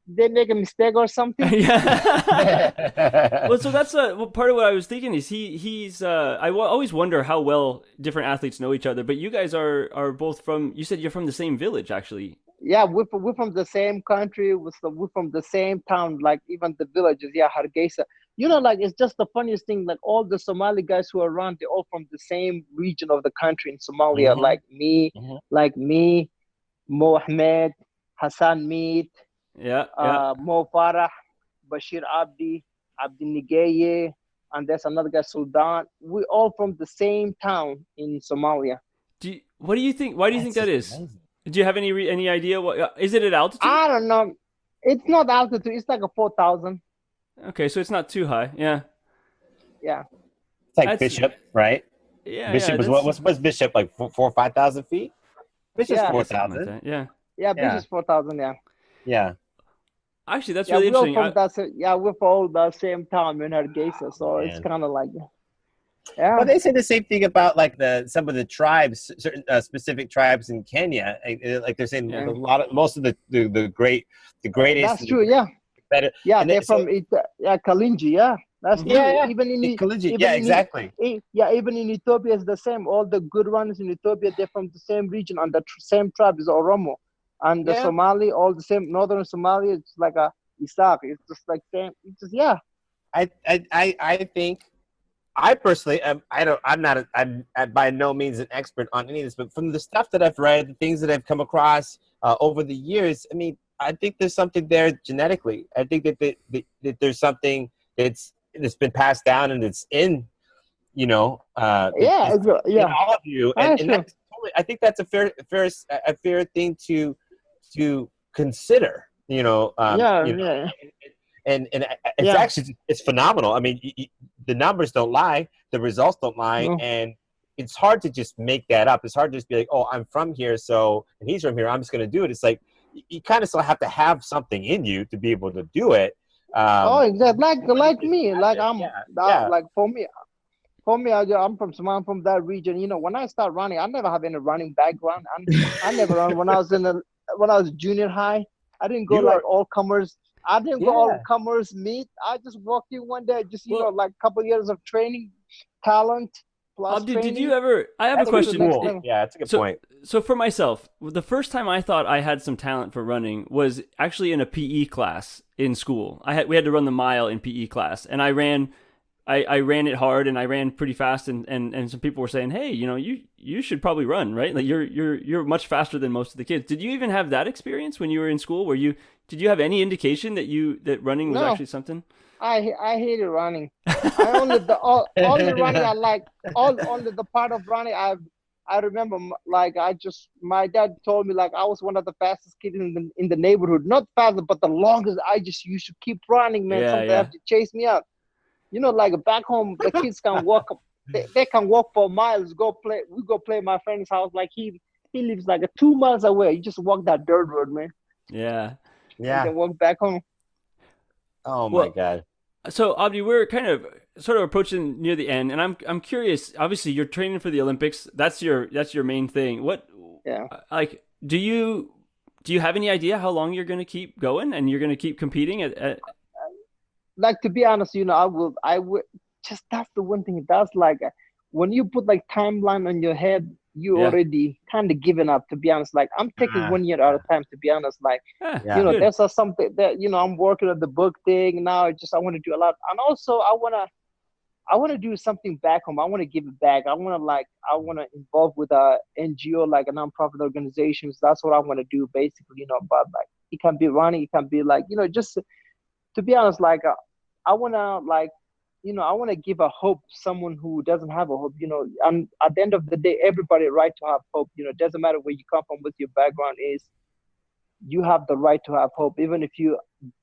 they make a mistake or something? Yeah. Well, so that's part of what I was thinking is he's I always wonder how well different athletes know each other, but you guys are both you said you're from the same village, actually. Yeah, we're from the same country. We're from the same town, like even the villages. Yeah, Hargeisa. It's just the funniest thing. Like all the Somali guys who are around, they're all from the same region of the country in Somalia. Mm-hmm. Like me, Mo Ahmed, Hassan Meet, Mo Farah, Bashir Abdi Nigeye, and there's another guy, Sultan. We're all from the same town in Somalia. What do you think? Why do you think that is? Amazing. Do you have any idea what is it at altitude? I don't know. It's not altitude. It's like a 4,000. Okay, so it's not too high. Yeah. Yeah. It's like Bishop, right? Yeah. Bishop is what's Bishop, like 4,000 or 5,000 feet? Bishop's 4,000. Like yeah. Yeah, Bishop's 4,000. Yeah. Yeah. Actually, that's really interesting. We're from all the same town in Hargeisa, so it's kind of like. Yeah. But they say the same thing about like some of the tribes, certain specific tribes in Kenya. Like they're saying most of the greatest. That's true. Yeah. Better. Yeah, they're from Kalinji. Yeah, that's true. Yeah. Even in Kalinji. Yeah, exactly. Even in Ethiopia, it's the same. All the good ones in Ethiopia, they're from the same region, and the same tribe is Oromo, and the Somali, all the same. Northern Somali, it's like a Isaac. It's just like same. It's just I think. I personally, I'm by no means an expert on any of this, but from the stuff that I've read, the things that I've come across over the years, I mean, I think there's something there genetically. I think that there's something that's been passed down and it's in, in all of you, and that's totally, I think that's a fair thing to consider. And it's actually it's phenomenal. I mean, the numbers don't lie, the results don't lie, and it's hard to just make that up. It's hard to just be like, oh, I'm from here, and he's from here, I'm just going to do it. It's like you kind of still have to have something in you to be able to do it. Exactly. Like me, like like for me, I'm from Somalia, I'm from that region. When I start running, I never have any running background. I never run when I was junior high. I didn't go all comers. I didn't go all comers meet. I just walked in one day, like a couple of years of training, talent, plus Abdi, training. did you ever? I have a question. Cool. Yeah, that's a good point. So for myself, the first time I thought I had some talent for running was actually in a PE class in school. We had to run the mile in PE class, and I ran it hard and I ran pretty fast, and some people were saying, hey, you should probably run, right? Like you're much faster than most of the kids. Did you even have that experience when you were in school? Did you have any indication that running was actually something? I hated running. Only the running I like. Only the part of running I remember, like my dad told me like I was one of the fastest kids in the neighborhood. Not fast, but the longest. You should keep running, man. Somebody have to chase me out. Like back home, the kids can walk. They can walk for miles. We go play at my friend's house. Like he lives like 2 miles away. You just walk that dirt road, man. Yeah. Yeah. You can walk back home. Oh my God. So Abdi, we're kind of sort of approaching near the end, and I'm curious. Obviously, you're training for the Olympics. That's your main thing. Do you have any idea how long you're going to keep going and you're going to keep competing at? Like, to be honest, I will just, that's the one thing. That's like when you put like timeline on your head, you already kind of given up, to be honest. Like I'm taking 1 year at a time, to be honest. Like, there's something that, I'm working on the book thing now. I want to do a lot. And also I want to I want to do something back home. I want to give it back. I want to involve with a NGO, like a nonprofit organizations. That's what I want to do, basically, but like, it can be running, it can be like, just to be honest, like, I want to, like, I want to give a hope someone who doesn't have a hope, and at the end of the day, everybody right to have hope. It doesn't matter where you come from, what your background is, you have the right to have hope. Even if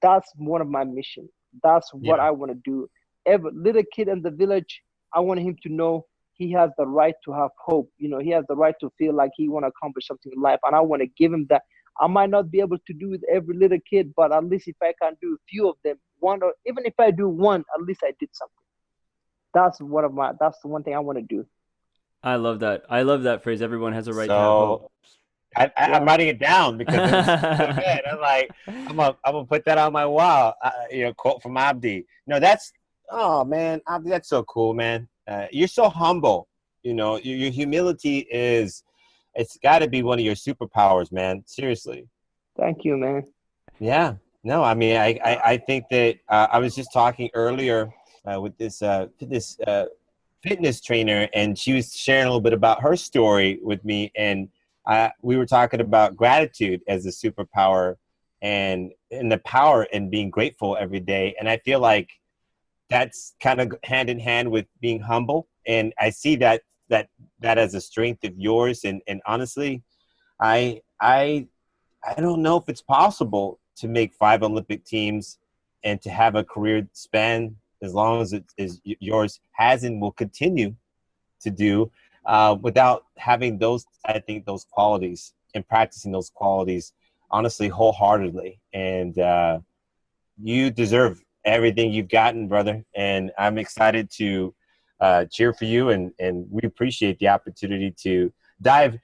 that's one of my mission. That's what I want to do. Every little kid in the village, I want him to know he has the right to have hope. He has the right to feel like he want to accomplish something in life. And I want to give him that. I might not be able to do with every little kid, but at least if I can do a few of them, one, or even if I do one, at least I did something. That's the one thing I want to do. I love that. I love that phrase. Everyone has a right to have hope. I'm writing it down because it's so good. I'm like, I'm gonna put that on my wall. Quote from Abdi. No, oh man, Abdi, that's so cool, man. You're so humble. Your humility it's got to be one of your superpowers, man. Seriously. Thank you, man. Yeah. No, I mean, I think that I was just talking earlier with this fitness trainer, and she was sharing a little bit about her story with me, and we were talking about gratitude as a superpower and the power in being grateful every day. And I feel like that's kind of hand in hand with being humble. And I see that as a strength of yours. And honestly, I don't know if it's possible to make 5 Olympic teams and to have a career span as long as it is yours has and will continue to do without having those qualities and practicing those qualities honestly wholeheartedly. And you deserve everything you've gotten, brother. And I'm excited to cheer for you, and we appreciate the opportunity to dive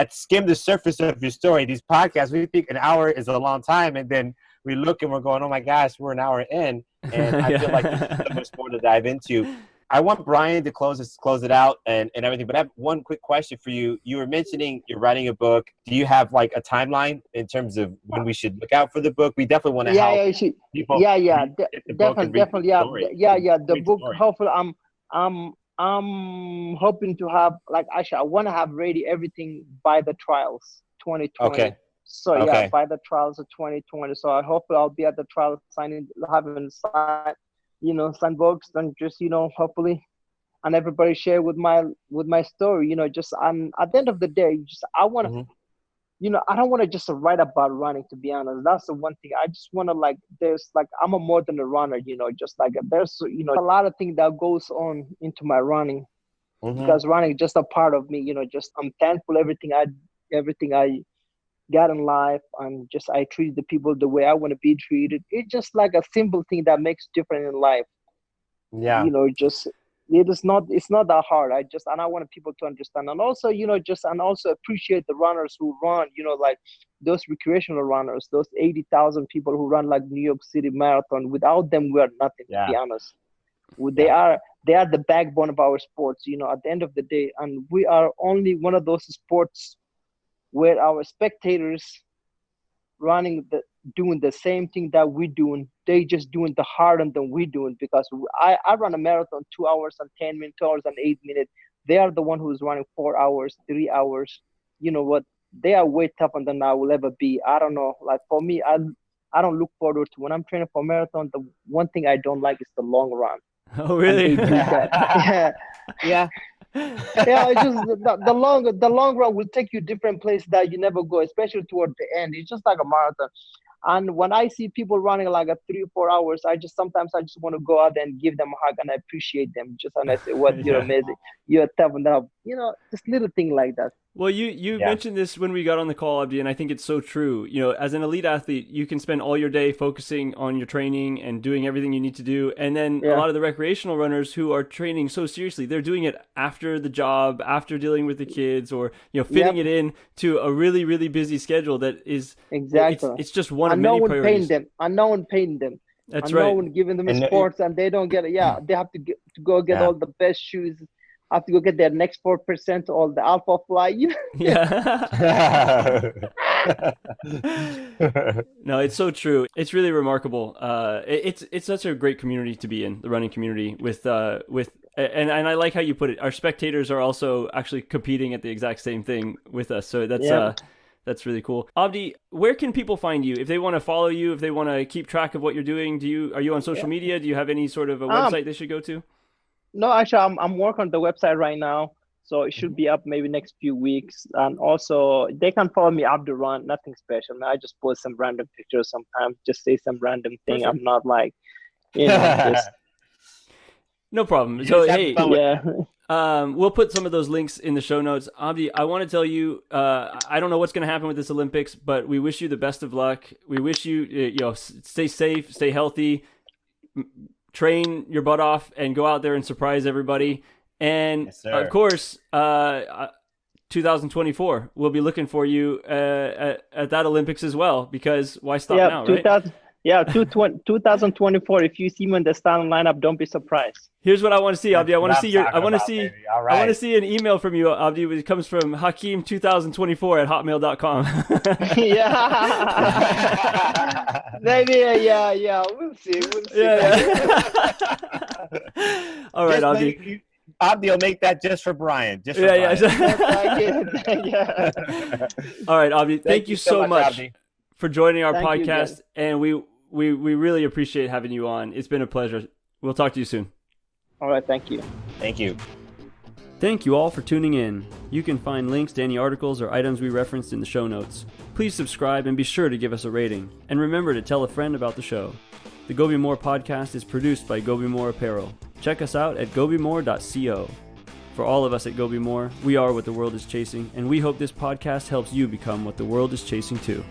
skim the surface of your story. These podcasts, we think an hour is a long time, and then we look and we're going, oh my gosh, we're an hour in, and I feel like there's so much more to dive into. I want Brian to close it out and everything, but I have one quick question for you. You were mentioning you're writing a book. Do you have like a timeline in terms of when we should look out for the book? We definitely want to help people. Definitely. The book, hopefully, I'm hoping to have, like, actually, I want to have ready everything by the trials 2020. Okay. So by the trials of 2020. So I hope I'll be at the trials having signed books, and just, hopefully, and everybody share with my story, just, at the end of the day, just, I want to, I don't want to just write about running, to be honest. That's the one thing. I just want to, there's, I'm a more than a runner, just like there's, a lot of things that goes on into my running, because running is just a part of me, just, I'm thankful everything I got in life, and just, I treat the people the way I want to be treated. It's just like a simple thing that makes difference in life. Yeah. It's not that hard. I want people to understand, and also, and also appreciate the runners who run, like those recreational runners, those 80,000 people who run like New York City Marathon. Without them, we are nothing, to be honest. They are the backbone of our sports, at the end of the day. And we are only one of those sports where our spectators doing the same thing that we're doing. They just doing the harder than we're doing, because I run a marathon 2 hours and 10 minutes, 2 hours and 8 minutes. They are the one who's running 4 hours, 3 hours. You know what? They are way tougher than I will ever be. I don't know. Like, for me, I don't look forward to, when I'm training for marathon, the one thing I don't like is the long run. Oh, really? Yeah. It's just the long run will take you different places that you never go, especially toward the end. It's just like a marathon. And when I see people running like a 3 or 4 hours, sometimes I just want to go out and give them a hug, and I appreciate them. And I say, "What, you're amazing. You're tough enough." Just little thing like that. Well, you mentioned this when we got on the call, Abdi, and I think it's so true. As an elite athlete, you can spend all your day focusing on your training and doing everything you need to do. And then a lot of the recreational runners who are training so seriously, they're doing it after the job, after dealing with the kids, or fitting it in to a really, really busy schedule that is exactly. It's just one of many priorities. And no one paying them. That's and right. No one giving them sports, and they don't get it. Yeah, they have to go get all the best shoes. I have to go get their next 4%, all the Alpha Fly. Yeah. No, it's so true. It's really remarkable. It's such a great community to be in, the running community and I like how you put it. Our spectators are also actually competing at the exact same thing with us. So that's really cool. Abdi, where can people find you if they want to follow you, if they want to keep track of what you're doing? Are you on social media? Do you have any sort of a website they should go to? No, actually, I'm working on the website right now, so it should be up maybe next few weeks. And also, they can follow me Abdi Run. Nothing special. Man, I just post some random pictures sometimes. Just say some random thing. Perfect. I'm not like, just. No problem. So hey, yeah. We'll put some of those links in the show notes. Abdi, I want to tell you, I don't know what's going to happen with this Olympics, but we wish you the best of luck. We wish you, stay safe, stay healthy, train your butt off, and go out there and surprise everybody. And Yes, sir. of course, 2024, we'll be looking for you at that Olympics as well, because why stop now, right? 2024. If you see me in the starting lineup, don't be surprised. Here's what I want to see, Abdi. I want to see I want to see an email from you, Abdi. It comes from Hakeem2024@hotmail.com. Yeah. Maybe, yeah. We'll see. Yeah. All right, Abdi. Abdi will make that just for Brian. Just for Yeah. Yeah. All right, Abdi. Thank you so much Abdi. for joining our Thank you, podcast, guys. and we really appreciate having you on. It's been a pleasure. We'll talk to you soon. All right. Thank you. Thank you. Thank you all for tuning in. You can find links to any articles or items we referenced in the show notes. Please subscribe and be sure to give us a rating. And remember to tell a friend about the show. The Go Be More podcast is produced by Go Be More Apparel. Check us out at gobemore.co. For all of us at Go Be More, we are what the world is chasing, and we hope this podcast helps you become what the world is chasing too.